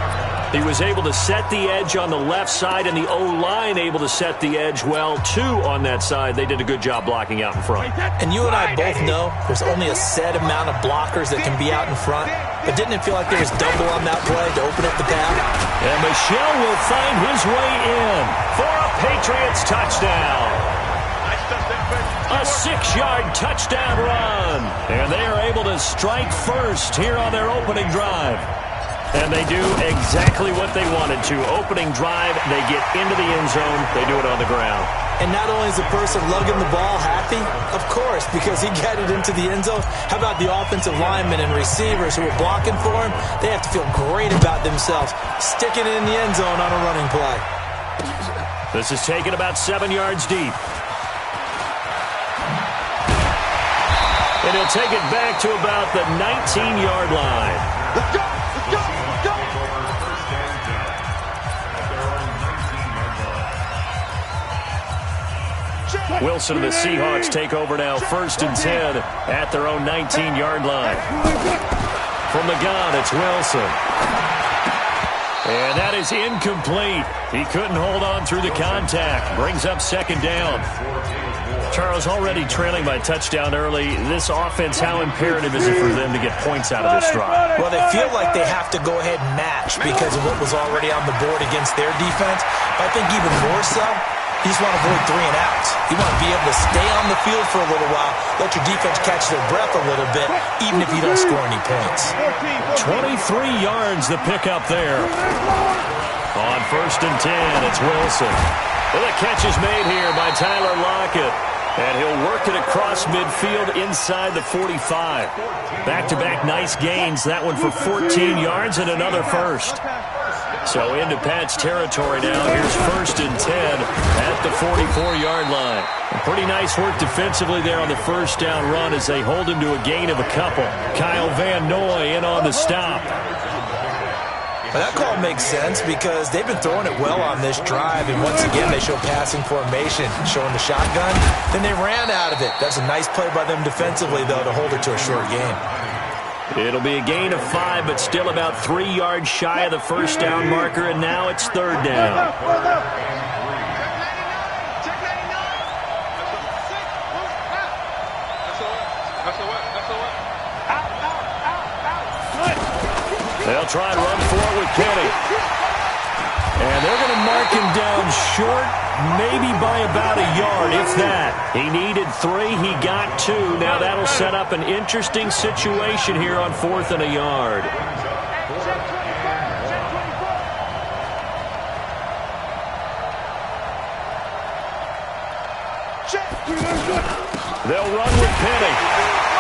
He was able to set the edge on the left side, and the O-line able to set the edge well, too, on that side. They did a good job blocking out in front. And you and I both know there's only a set amount of blockers that can be out in front. But didn't it feel like there was double on that play to open up the path? And Michel will find his way in for a Patriots touchdown. A 6-yard touchdown run. And they are able to strike first here on their opening drive. And they do exactly what they wanted to. Opening drive, they get into the end zone. They do it on the ground. And not only is the person lugging the ball happy, of course, because he got it into the end zone. How about the offensive linemen and receivers who are blocking for him? They have to feel great about themselves, sticking it in the end zone on a running play. This is taken about 7 yards deep. And he'll take it back to about the 19-yard line. Let's go, let's go, let's go. Wilson and the Seahawks take over now, 1st and 10 at their own 19-yard line. From the gun, it's Wilson. And that is incomplete. He couldn't hold on through the contact. Brings up 2nd down. Charles, already trailing by touchdown early. This offense, how imperative is it for them to get points out of this drive? Well, they feel like they have to go ahead and match because of what was already on the board against their defense. But I think even more so, you just want to avoid 3 and outs. You want to be able to stay on the field for a little while, let your defense catch their breath a little bit, even if you don't score any points. 23 yards the pickup there. On 1st and 10, it's Wilson. Well, the catch is made here by Tyler Lockett. And he'll work it across midfield inside the 45. Back-to-back nice gains. That one for 14 yards and another first. So into Pat's territory now. Here's 1st and 10 at the 44-yard line. Pretty nice work defensively there on the first down run as they hold him to a gain of a couple. Kyle Van Noy in on the stop. Well, that call makes sense because they've been throwing it well on this drive, and once again they show passing formation, showing the shotgun. Then they ran out of it. That's a nice play by them defensively, though, to hold it to a short game. It'll be a gain of 5, but still about 3 yards shy of the first down marker, and now it's 3rd down. They'll try and run for it with Kenny. And they're going to mark him down short, maybe by about a yard, if that. He needed 3, he got 2. Now that'll set up an interesting situation here on 4th and a yard. They'll run with Penny.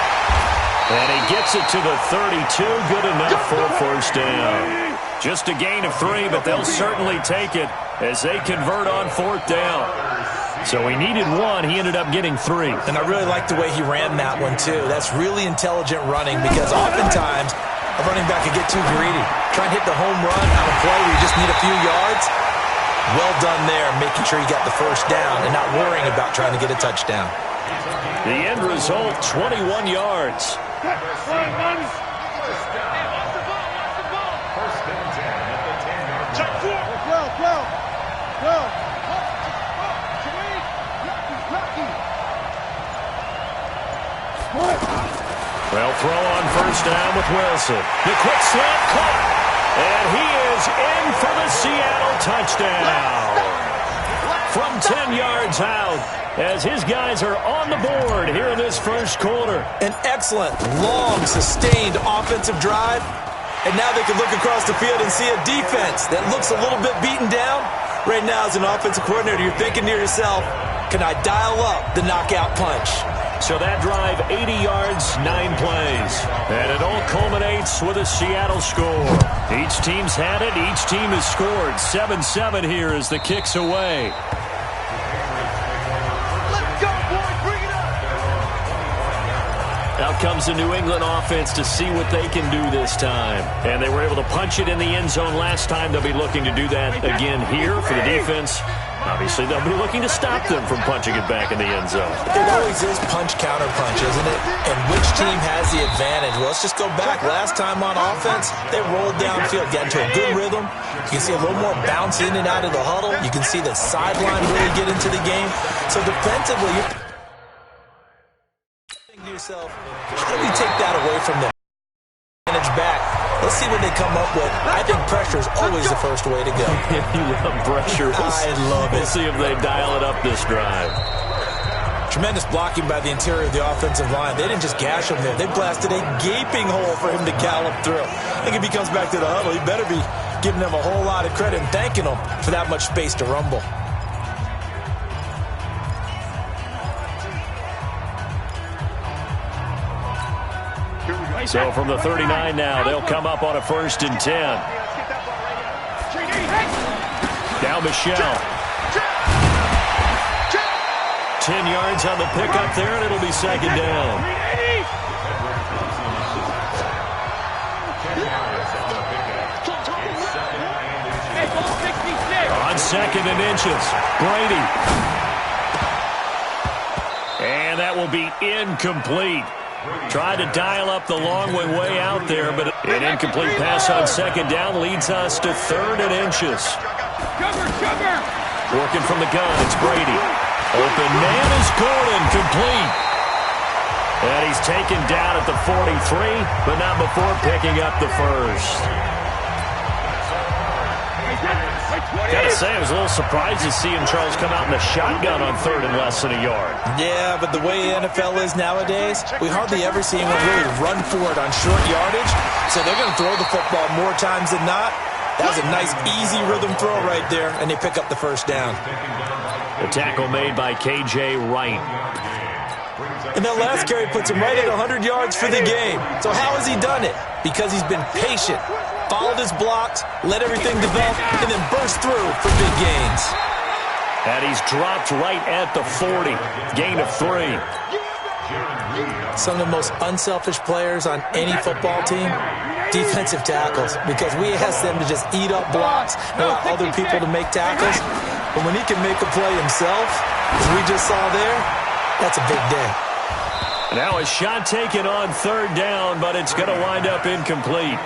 And he gets it to the 32. Good enough for a first down. Just a gain of 3, but they'll certainly take it as they convert on 4th down. So he needed 1. He ended up getting 3. And I really like the way he ran that one, too. That's really intelligent running because oftentimes a running back can get too greedy. Try and hit the home run on a play where you just need a few yards. Well done there, making sure you got the first down and not worrying about trying to get a touchdown. The end result, 21 yards. Well, throw on first down with Wilson. The quick slant caught. And he is in for the Seattle touchdown. From 10 yards out, as his guys are on the board here in this first quarter. An excellent, long, sustained offensive drive. And now they can look across the field and see a defense that looks a little bit beaten down. Right now, as an offensive coordinator, you're thinking to yourself, can I dial up the knockout punch? So that drive, 80 yards, 9 plays. And it all culminates with a Seattle score. Each team's had it. Each team has scored. 7-7 here as the kick's away. Out comes the New England offense to see what they can do this time. And they were able to punch it in the end zone last time. They'll be looking to do that again here for the defense. Obviously, they'll be looking to stop them from punching it back in the end zone. It always is punch-counter-punch, isn't it? And which team has the advantage? Well, let's just go back. Last time on offense, they rolled downfield, got into a good rhythm. You can see a little more bounce in and out of the huddle. You can see the sideline really get into the game. So defensively, you're thinking to yourself, how do we take that away from them? Manage back. Let's see what they come up with. I think pressure is always the first way to go. You love pressure. I love it. We'll see if they dial it up this drive. Tremendous blocking by the interior of the offensive line. They didn't just gash him there. They blasted a gaping hole for him to gallop through. I think if he comes back to the huddle, he better be giving them a whole lot of credit and thanking them for that much space to rumble. So from the 39 now, they'll come up on a 1st and 10. Now Michelle. 10 yards on the pickup there, and it'll be 2nd down. On 2nd and inches, Brady. And that will be incomplete. Tried to dial up the long way out there, but an incomplete pass on 2nd down leads us to 3rd and inches. Working from the gun, it's Brady. Open man is Gordon, complete. And he's taken down at the 43, but not before picking up the first. Gotta say, I was a little surprised to see him, Charles, come out in the shotgun on 3rd and less than a yard. Yeah, but the way the NFL is nowadays, we hardly ever see anyone really run for it on short yardage. So they're going to throw the football more times than not. That was a nice, easy rhythm throw right there, and they pick up the first down. The tackle made by K.J. Wright. And that last carry puts him right at 100 yards for the game. So how has he done it? Because he's been patient, followed his blocks, let everything develop, and then burst through for big gains. And he's dropped right at the 40. Gain of 3. Some of the most unselfish players on any football team, defensive tackles, because we ask them to just eat up blocks and allow other people to make tackles. But when he can make a play himself, as we just saw there, that's a big day. Now a shot taken on 3rd down, but it's going to wind up incomplete.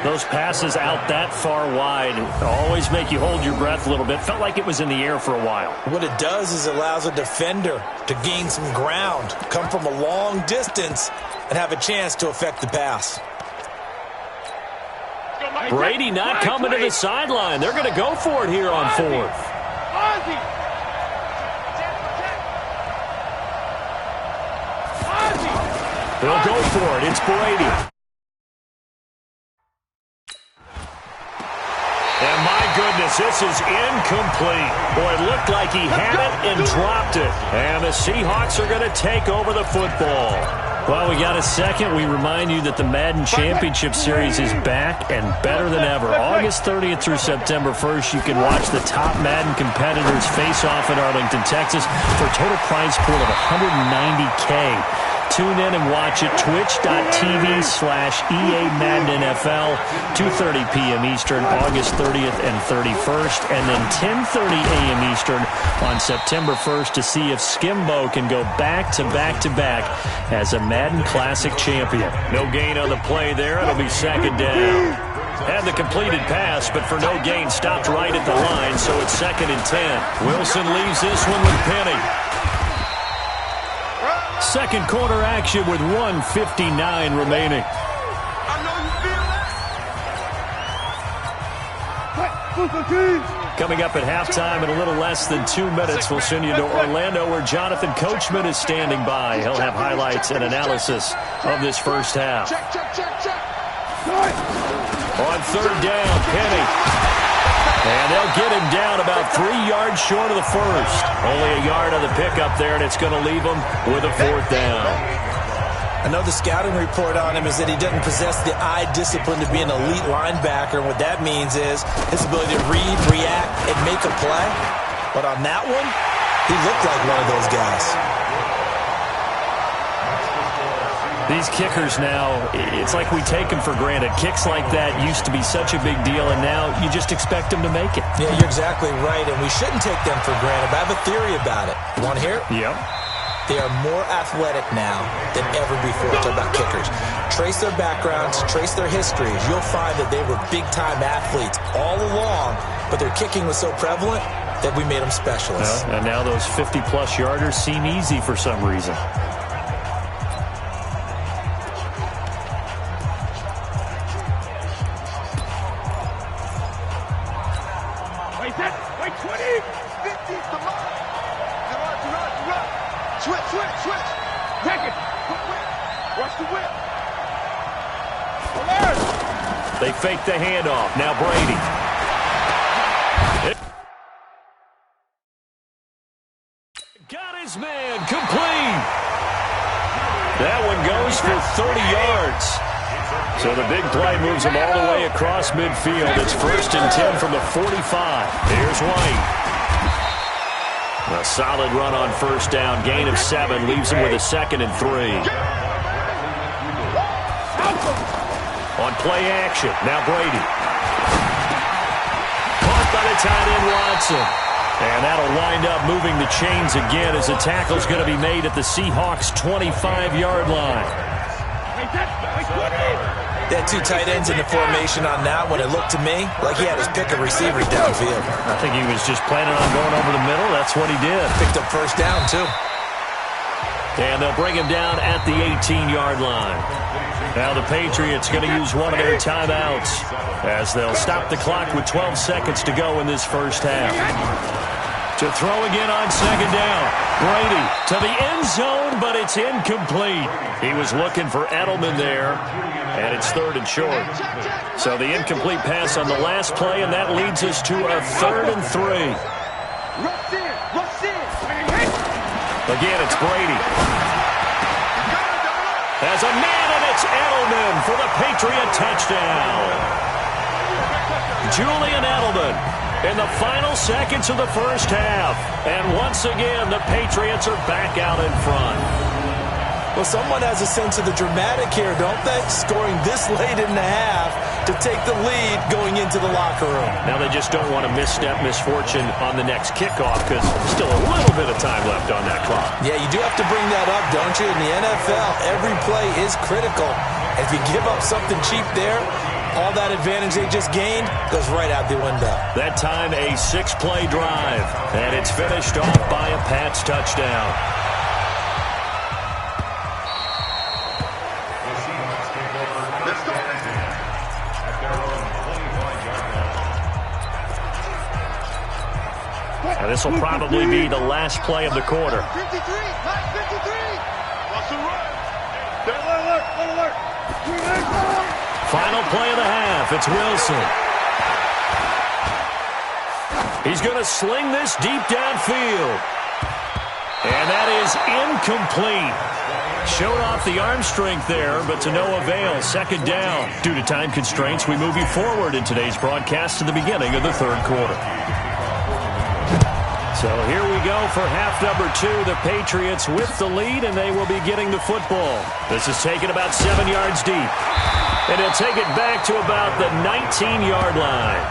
Those passes out that far wide always make you hold your breath a little bit. Felt like it was in the air for a while. What it does is it allows a defender to gain some ground, come from a long distance, and have a chance to affect the pass. Brady not coming to the sideline. They're going to go for it here on 4th. They'll go for it. It's Brady. And my goodness, this is incomplete. Boy, it looked like he had it and dropped it. And the Seahawks are going to take over the football. Well, we got a second. We remind you that the Madden Championship Series is back and better than ever. August 30th through September 1st, you can watch the top Madden competitors face off in Arlington, Texas for a total prize pool of $190K. Tune in and watch it, twitch.tv/EA Madden NFL, 2:30 p.m. Eastern, August 30th and 31st, and then 10:30 a.m. Eastern on September 1st to see if Skimbo can go back-to-back-to-back as a Madden Classic champion. No gain on the play there. It'll be second down. Had the completed pass, but for no gain, stopped right at the line, so it's 2nd and 10. Wilson leaves this one with Penny. Second quarter action with 1:59 remaining. I know you feel that. Coming up at halftime in a little less than 2 minutes, we'll send you to Orlando where Jonathan Coachman is standing by. He'll have highlights and analysis of this first half. On third down, Penny. And they'll get him down about 3 yards short of the first. Only a yard on the pickup there, and it's going to leave him with a 4th down. I know the scouting report on him is that he doesn't possess the eye discipline to be an elite linebacker. And what that means is his ability to read, react, and make a play. But on that one, he looked like one of those guys. These kickers now, it's like we take them for granted. Kicks like that used to be such a big deal, and now you just expect them to make it. Yeah, you're exactly right, and we shouldn't take them for granted. But I have a theory about it. You want to hear it? Yep. They are more athletic now than ever before. Talk about kickers. Trace their backgrounds, trace their histories. You'll find that they were big-time athletes all along, but their kicking was so prevalent that we made them specialists. And now those 50-plus yarders seem easy for some reason. Wait, 20, 50, come on. Run. Switch. Take it. Watch the whip. They fake the handoff. Now Brady. Got his man complete. That one goes for 30 yards. So the big play moves him all the way across midfield. It's 1st and 10 from the 45. Here's White. A solid run on 1st down. Gain of 7 leaves him with a 2nd and 3. On play action. Now Brady. Caught by the tight end Watson. And that'll wind up moving the chains again as the tackle's going to be made at the Seahawks' 25-yard line. They had 2 tight ends in the formation on that one. It looked to me like he had his pick of receivers downfield. I think he was just planning on going over the middle. That's what he did. Picked up 1st down, too. And they'll bring him down at the 18-yard line. Now the Patriots going to use one of their timeouts as they'll stop the clock with 12 seconds to go in this first half. To throw again on 2nd down. Brady to the end zone, but it's incomplete. He was looking for Edelman there, and it's 3rd and short. So the incomplete pass on the last play, and that leads us to a 3rd and 3. Again, it's Brady. As a man, and it's Edelman for the Patriot touchdown. Julian Edelman in the final seconds of the first half. And once again, the Patriots are back out in front. Well, someone has a sense of the dramatic here, don't they? Scoring this late in the half to take the lead going into the locker room. Now they just don't want to misstep misfortune on the next kickoff because there's still a little bit of time left on that clock. Yeah, you do have to bring that up, don't you? In the NFL, every play is critical. If you give up something cheap there, all that advantage they just gained goes right out the window. That time a 6-play drive, and it's finished off by a Pats touchdown. And this will probably be the last play of the quarter. 53. What's the run? Alert. Final play of the half. It's Wilson. He's going to sling this deep downfield. And that is incomplete. Showed off the arm strength there, but to no avail. Second down. Due to time constraints, we move you forward in today's broadcast to the beginning of the third quarter. So here we go for half number 2. The Patriots with the lead, and they will be getting the football. This is taken about 7 yards deep. And he'll take it back to about the 19-yard line.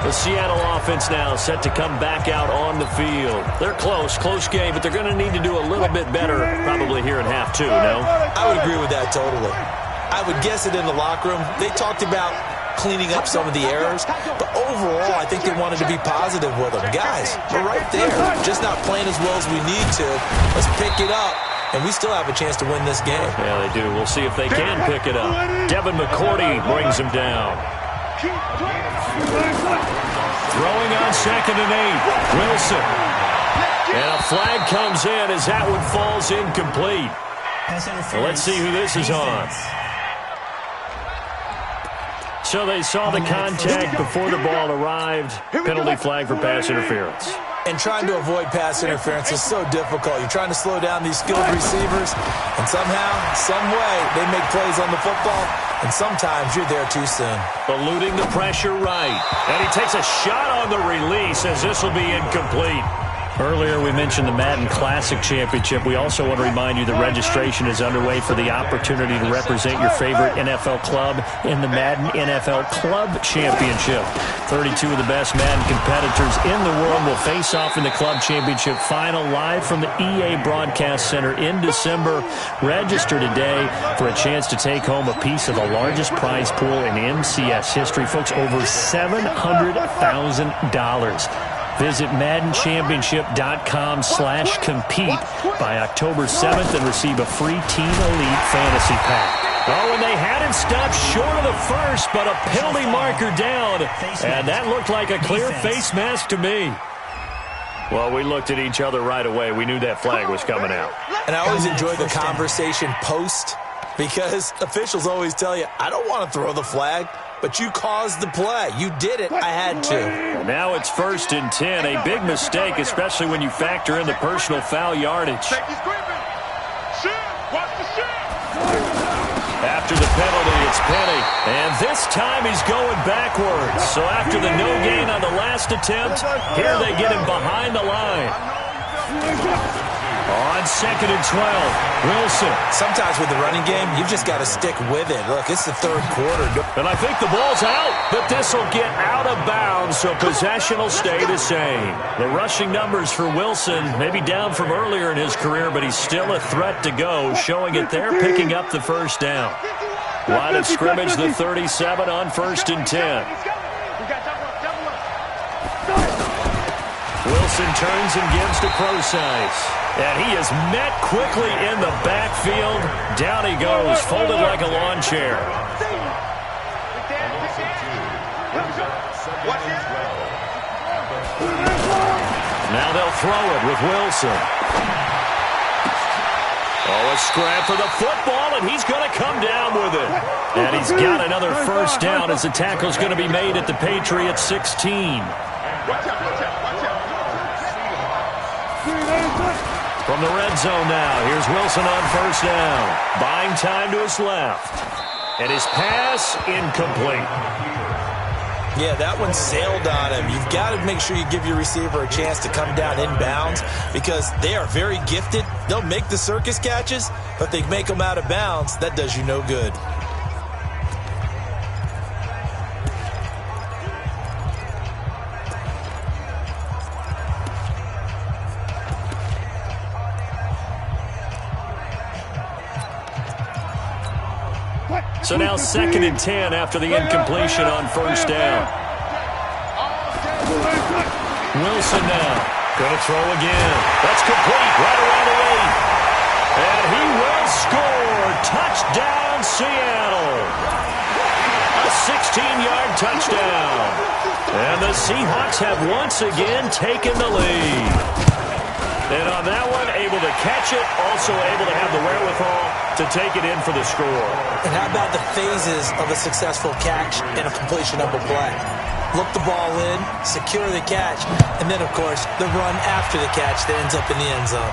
The Seattle offense now set to come back out on the field. They're close game, but they're going to need to do a little bit better probably here in half 2, no? I would agree with that totally. I would guess it in the locker room. They talked about cleaning up some of the errors, but overall, I think they wanted to be positive with them. Guys, we're right there. Just not playing as well as we need to. Let's pick it up, and we still have a chance to win this game. Yeah, they do. We'll see if they can pick it up. Devin McCourty brings him down. Throwing on 2nd and 8. Wilson. And a flag comes in as that one falls incomplete. Well, let's see who this is on. So they saw the contact before the ball arrived. Penalty flag for pass interference. And trying to avoid pass interference is so difficult. You're trying to slow down these skilled receivers, and somehow, some way, they make plays on the football, and sometimes you're there too soon. Eluding the pressure right. And he takes a shot on the release as this will be incomplete. Earlier, we mentioned the Madden Classic Championship. We also want to remind you the registration is underway for the opportunity to represent your favorite NFL club in the Madden NFL Club Championship. 32 of the best Madden competitors in the world will face off in the Club Championship final live from the EA Broadcast Center in December. Register today for a chance to take home a piece of the largest prize pool in MCS history. Folks, over $700,000. Visit MaddenChampionship.com/compete by October 7th and receive a free Team Elite Fantasy Pack. Oh, and they had it stopped short of the first, but a penalty marker down. And that looked like a clear face mask to me. Well, we looked at each other right away. We knew that flag was coming out. And I always enjoy the conversation post, because officials always tell you, I don't want to throw the flag, but you caused the play. You did it. I had to. And now it's 1st and 10. A big mistake, especially when you factor in the personal foul yardage. After the penalty, it's Penny. And this time he's going backwards. So after the no gain on the last attempt, here they get him behind the line. On 2nd and 12, Wilson. Sometimes with the running game, you've just got to stick with it. Look, it's the third quarter. And I think the ball's out, but this will get out of bounds, so possession will stay the same. The rushing numbers for Wilson may be down from earlier in his career, but he's still a threat to go, showing it there, picking up the first down. Line of scrimmage, the 37 on 1st and 10. Wilson turns and gives to Procise. And he is met quickly in the backfield. Down he goes, folded like a lawn chair. Now they'll throw it with Wilson. Oh, a scrap for the football, and he's going to come down with it. And he's got another first down as the tackle's going to be made at the Patriots 16. From the red zone now, here's Wilson on 1st down. Buying time to his left. And his pass, incomplete. Yeah, that one sailed on him. You've got to make sure you give your receiver a chance to come down inbounds, because they are very gifted. They'll make the circus catches, but they make them out of bounds. That does you no good. So now 2nd and 10 after the incompletion on 1st down. Wilson now. Going to throw again. That's complete right around the 8. And he will score. Touchdown, Seattle. A 16-yard touchdown. And the Seahawks have once again taken the lead. And on that one, able to catch it, also able to have the wherewithal to take it in for the score. And how about the phases of a successful catch and a completion of a play? Look the ball in, secure the catch, and then, of course, the run after the catch that ends up in the end zone.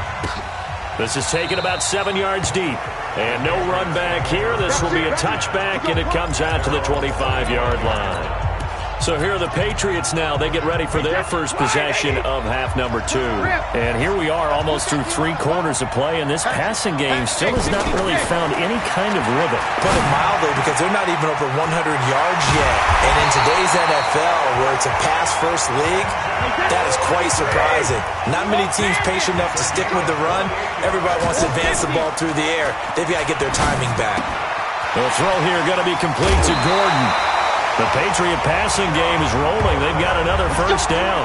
This is taken about 7 yards deep. And no run back here. This will be a touchback, and it comes out to the 25-yard line. So here are the Patriots now. They get ready for their first possession of half number 2. And here we are almost through 3 quarters of play, and this passing game still has not really found any kind of rhythm. Put it mildly, because they're not even over 100 yards yet. And in today's NFL, where it's a pass-first league, that is quite surprising. Not many teams patient enough to stick with the run. Everybody wants to advance the ball through the air. They've got to get their timing back. The throw here going to be complete to Gordon. The Patriot passing game is rolling. They've got another first down.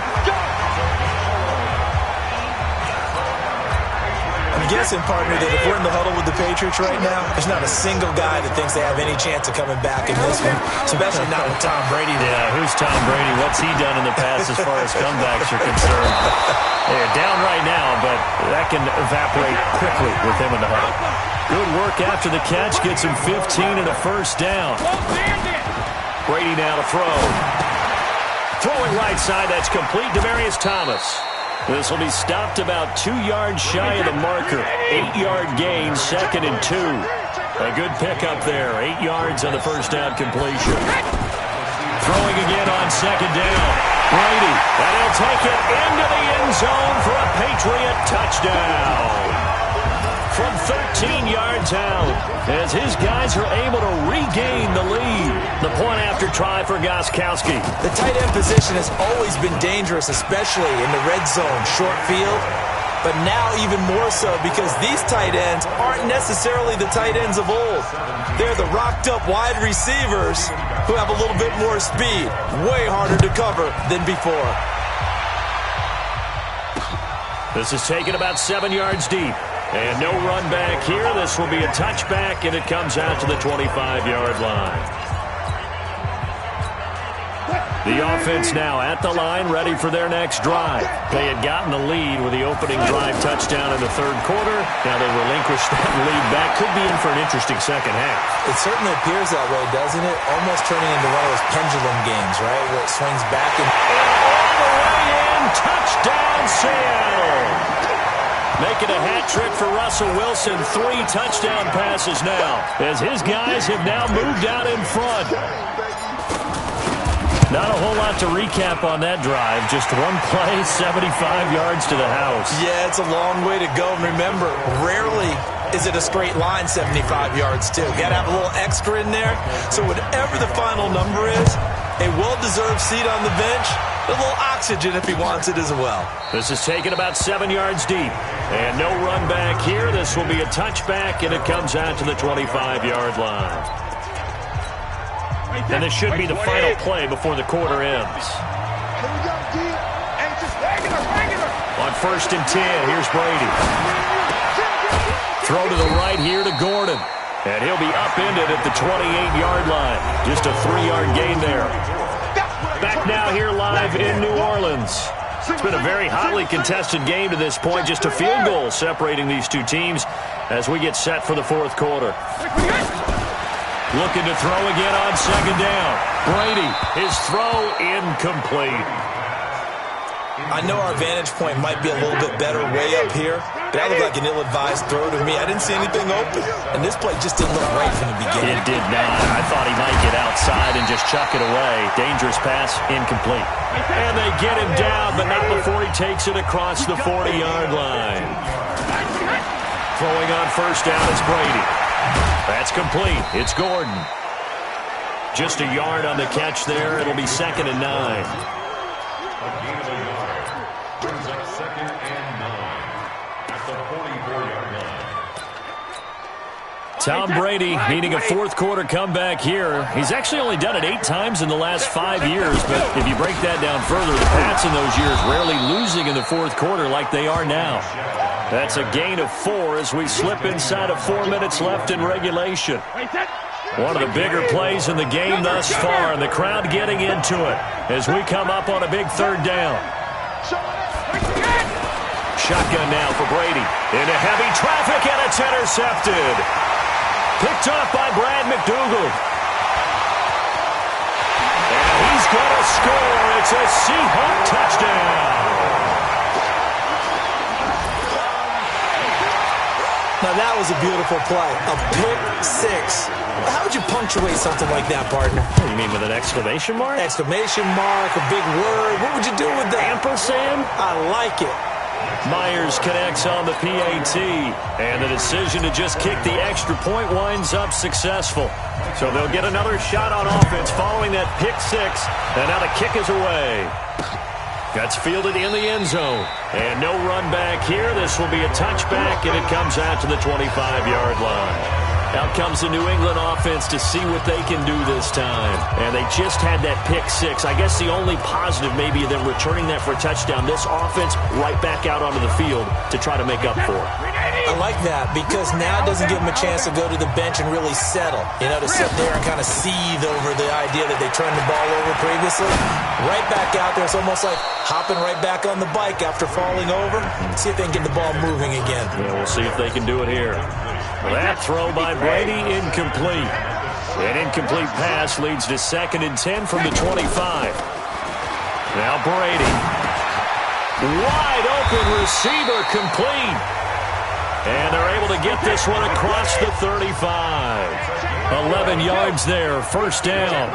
I'm guessing, partner, that if we're in the huddle with the Patriots right now, there's not a single guy that thinks they have any chance of coming back in this one, especially not with Tom Brady. Yeah, who's Tom Brady? What's he done in the past as far as comebacks are concerned? They're down right now, but that can evaporate quickly with him in the huddle. Good work after the catch. Gets him 15 and a first down. Brady now to throw. Throwing right side, that's complete to Demaryius Thomas. This will be stopped about 2 yards shy of the marker. 8-yard gain, 2nd and 2. A good pickup there. 8 yards on the first down completion. Throwing again on 2nd down. Brady, and he'll take it into the end zone for a Patriot touchdown. From 13 yards out, as his guys are able to regain the lead. The point after try for Gostkowski. The tight end position has always been dangerous, especially in the red zone, short field. But now even more so, because these tight ends aren't necessarily the tight ends of old. They're the rocked-up wide receivers who have a little bit more speed. Way harder to cover than before. This is taken about 7 yards deep. And no run back here. This will be a touchback, and it comes out to the 25-yard line. The offense now at the line, ready for their next drive. They had gotten the lead with the opening drive touchdown in the 3rd quarter. Now they relinquish that lead back. Could be in for an interesting second half. It certainly appears that way, doesn't it? Almost turning into one of those pendulum games, right? Where it swings back and all the way in. Touchdown, Seattle. Making a hat trick for Russell Wilson. 3 touchdown passes now, as his guys have now moved out in front. Not a whole lot to recap on that drive. Just one play, 75 yards to the house. Yeah, it's a long way to go. And remember, rarely is it a straight line 75 yards, too. Got to have a little extra in there. So whatever the final number is, a well-deserved seat on the bench, a little oxygen if he wants it as well. This is taken about 7 yards deep. And no run back here. This will be a touchback, and it comes out to the 25-yard line. And this should be the final play before the quarter ends. On 1st and 10, here's Brady. Throw to the right here to Gordon. And he'll be upended at the 28-yard line. Just a 3-yard gain there. Back now here live in New Orleans. It's been a very hotly contested game to this point. Just a field goal separating these two teams as we get set for the 4th quarter. Looking to throw again on 2nd down. Brady, his throw incomplete. I know our vantage point might be a little bit better way up here, but that looked like an ill-advised throw to me. I didn't see anything open, and this play just didn't look right from the beginning. It did not. I thought he might get outside and just chuck it away. Dangerous pass, incomplete. And they get him down, but not before he takes it across the 40-yard line. Throwing on 1st down is Brady. That's complete. It's Gordon. Just a yard on the catch there. It'll be 2nd and 9. Brings up 2nd and 9 at the 44-yard line. Tom Brady needing a 4th quarter comeback here. He's actually only done it 8 times in the last 5 years, but if you break that down further, the Pats in those years rarely losing in the 4th quarter like they are now. That's a gain of 4 as we slip inside of 4 minutes left in regulation. One of the bigger plays in the game thus far, and the crowd getting into it as we come up on a big 3rd down. shotgun now for Brady. Into heavy traffic, and it's intercepted. Picked up by Brad McDougal. And he's going to score. It's a Seahawk touchdown. Now, that was a beautiful play. A pick six. How would you punctuate something like that, partner? You mean with an exclamation mark? Exclamation mark, a big word. What would you do with that? Ampersand? I like it. Myers connects on the PAT, and the decision to just kick the extra point winds up successful. So they'll get another shot on offense following that pick six, and now the kick is away. That's fielded in the end zone. And no run back here. This will be a touchback, and it comes out to the 25-yard line. Out comes the New England offense to see what they can do this time. And they just had that pick six. I guess the only positive maybe of them returning that for a touchdown. This offense right back out onto the field to try to make up for it. I like that because now it doesn't give them a chance to go to the bench and really settle. You know, to sit there and kind of seethe over the idea that they turned the ball over previously. Right back out there. It's almost like hopping right back on the bike after falling over. See if they can get the ball moving again. Yeah, we'll see if they can do it here. That throw by Brady, incomplete. An incomplete pass leads to 2nd and 10 from the 25. Now Brady. Wide open receiver, complete. And they're able to get this one across the 35. 11 yards there, first down.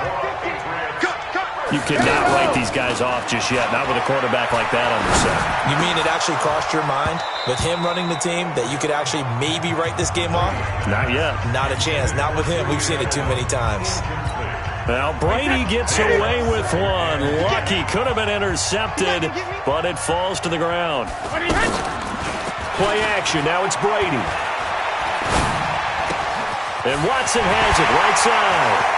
You cannot write these guys off just yet, not with a quarterback like that on the set. You mean it actually crossed your mind with him running the team that you could actually maybe write this game off? Not yet. Not a chance. Not with him. We've seen it too many times. Now Brady gets away with one. Lucky, could have been intercepted, but it falls to the ground. Play action. Now it's Brady. And Watson has it right side.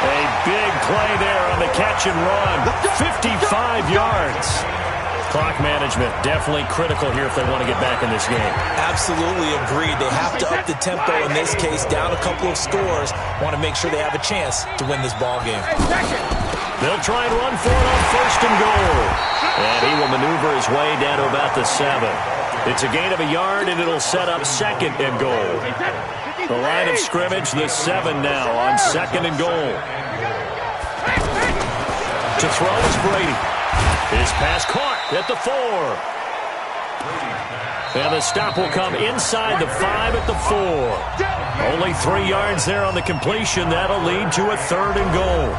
A big play there on the catch and run. 55 yards. Clock management definitely critical here if they want to get back in this game. Absolutely agreed. They have to up the tempo in this case, down a couple of scores. Want to make sure they have a chance to win this ball game. They'll try and run for it on 1st and goal. And he will maneuver his way down to about the 7. It's a gain of a yard, and it'll set up 2nd and goal. The line of scrimmage, the 7 now on 2nd and goal. To throw is Brady. His pass caught at the 4. And the stop will come inside the 5 at the 4. Only 3 yards there on the completion. That'll lead to a 3rd and goal.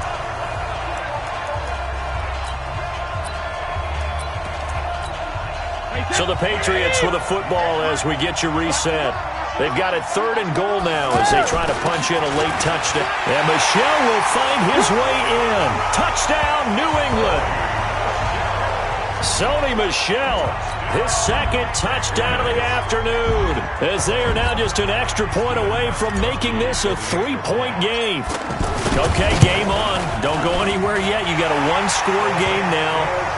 So the Patriots with a football as we get you reset. They've got it 3rd and goal now as they try to punch in a late touchdown. And Michel will find his way in. Touchdown, New England. Sony Michel, his 2nd touchdown of the afternoon, as they are now just an extra point away from making this a 3-point game. Okay, game on. Don't go anywhere yet. You got a 1-score game now.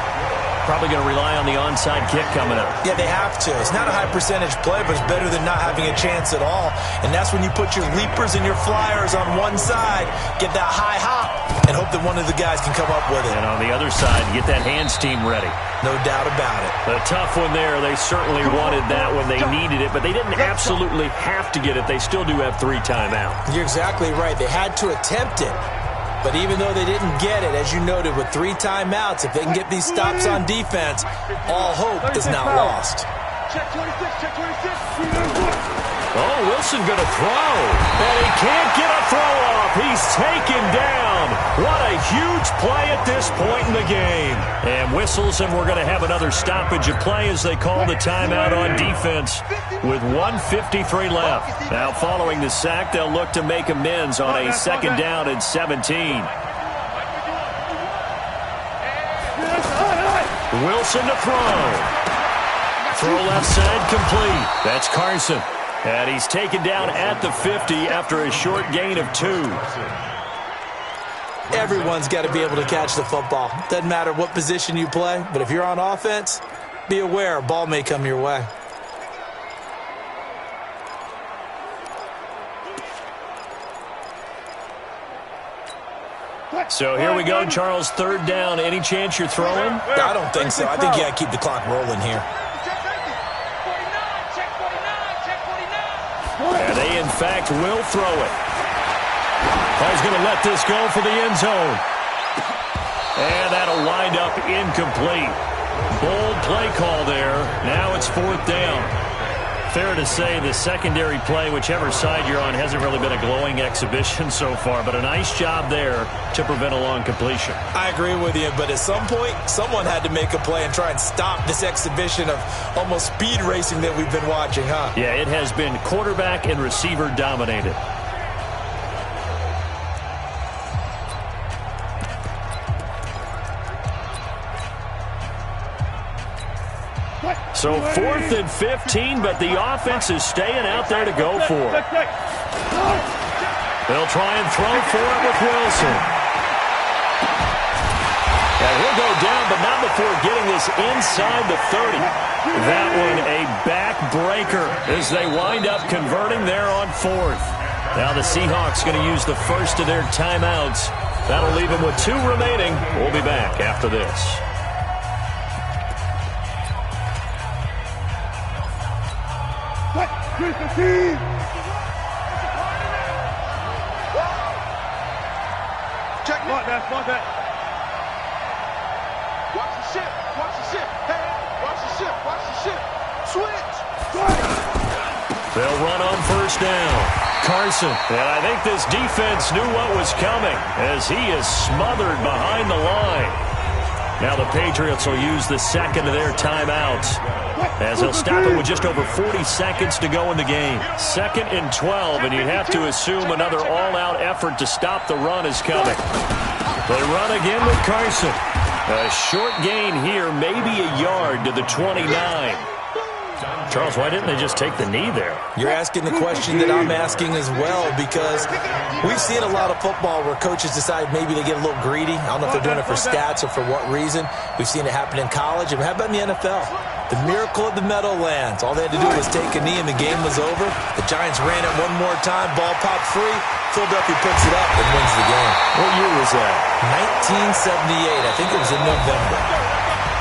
Probably going to rely on the onside kick coming up. Yeah, they have to. It's not a high percentage play, but it's better than not having a chance at all. And that's when you put your leapers and your flyers on one side, get that high hop, and hope that one of the guys can come up with it. And on the other side, get that hands team ready. No doubt about it. A tough one there. They certainly wanted that when they needed it, but they didn't absolutely have to get it. They still do have 3 timeouts. You're exactly right. They had to attempt it. But even though they didn't get it, as you noted, with 3 timeouts, if they can get these stops on defense, all hope is not lost. Check 26, check 26. Oh, Wilson going to throw. And he can't get a throw off. He's taken down. What a huge play at this point in the game. And whistles, and we're going to have another stoppage of play as they call the timeout on defense with 1:53 left. Now, following the sack, they'll look to make amends on a 2nd down and 17. Wilson to throw. Throw left side complete. That's Carson. And he's taken down at the 50 after a short gain of 2. Everyone's got to be able to catch the football. Doesn't matter what position you play, but if you're on offense, be aware a ball may come your way. So here we go, Charles, third down. Any chance you're throwing? I don't think so. I think you got to keep the clock rolling here. And they, in fact, will throw it. Paul's going to let this go for the end zone. And that'll wind up incomplete. Bold play call there. Now it's fourth down. Fair to say the secondary play, whichever side you're on, hasn't really been a glowing exhibition so far, but a nice job there to prevent a long completion. I agree with you, but at some point, someone had to make a play and try and stop this exhibition of almost speed racing that we've been watching, huh? Yeah, it has been quarterback and receiver dominated. So 4th and 15, but the offense is staying out there to go for it. They'll try and throw for it with Wilson. And he'll go down, but not before getting this inside the 30. That one a backbreaker as they wind up converting there on 4th. Now the Seahawks going to use the first of their timeouts. That'll leave them with 2 remaining. We'll be back after this. Check, watch that. Watch the ship. Hey, watch the ship. Switch. They'll run on first down. Carson. And I think this defense knew what was coming as he is smothered behind the line. Now the Patriots will use the second of their timeouts as they'll stop it with just over 40 seconds to go in the game. 2nd and 12, and you'd have to assume another all-out effort to stop the run is coming. They run again with Carson. A short gain here, maybe a yard to the 29. Charles, why didn't they just take the knee there? You're asking the question that I'm asking as well, because we've seen a lot of football where coaches decide maybe they get a little greedy. I don't know if they're doing it for stats or for what reason. We've seen it happen in college. And how about in the NFL? The miracle of the Meadowlands. All they had to do was take a knee and the game was over. The Giants ran it one more time. Ball popped free. Philadelphia picks it up and wins the game. What year was that? 1978. I think it was in November.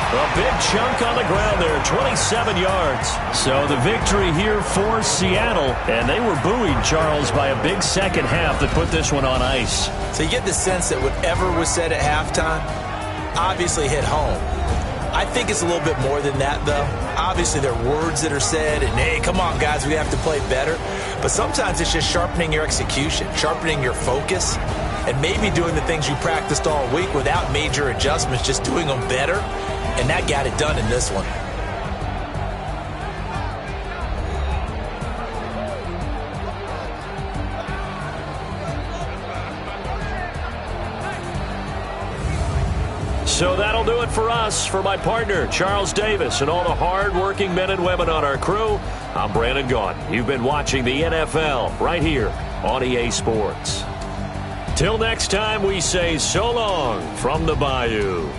A big chunk on the ground there, 27 yards. So the victory here for Seattle. And they were buoyed, Charles, by a big second half that put this one on ice. So you get the sense that whatever was said at halftime obviously hit home. I think it's a little bit more than that, though. Obviously, there are words that are said, and, hey, come on, guys, we have to play better. But sometimes it's just sharpening your execution, sharpening your focus, and maybe doing the things you practiced all week without major adjustments, just doing them better. And that got it done in this one. So that'll do it for us. For my partner, Charles Davis, and all the hard-working men and women on our crew, I'm Brandon Gaudin. You've been watching the NFL right here on EA Sports. Till next time, we say so long from the Bayou.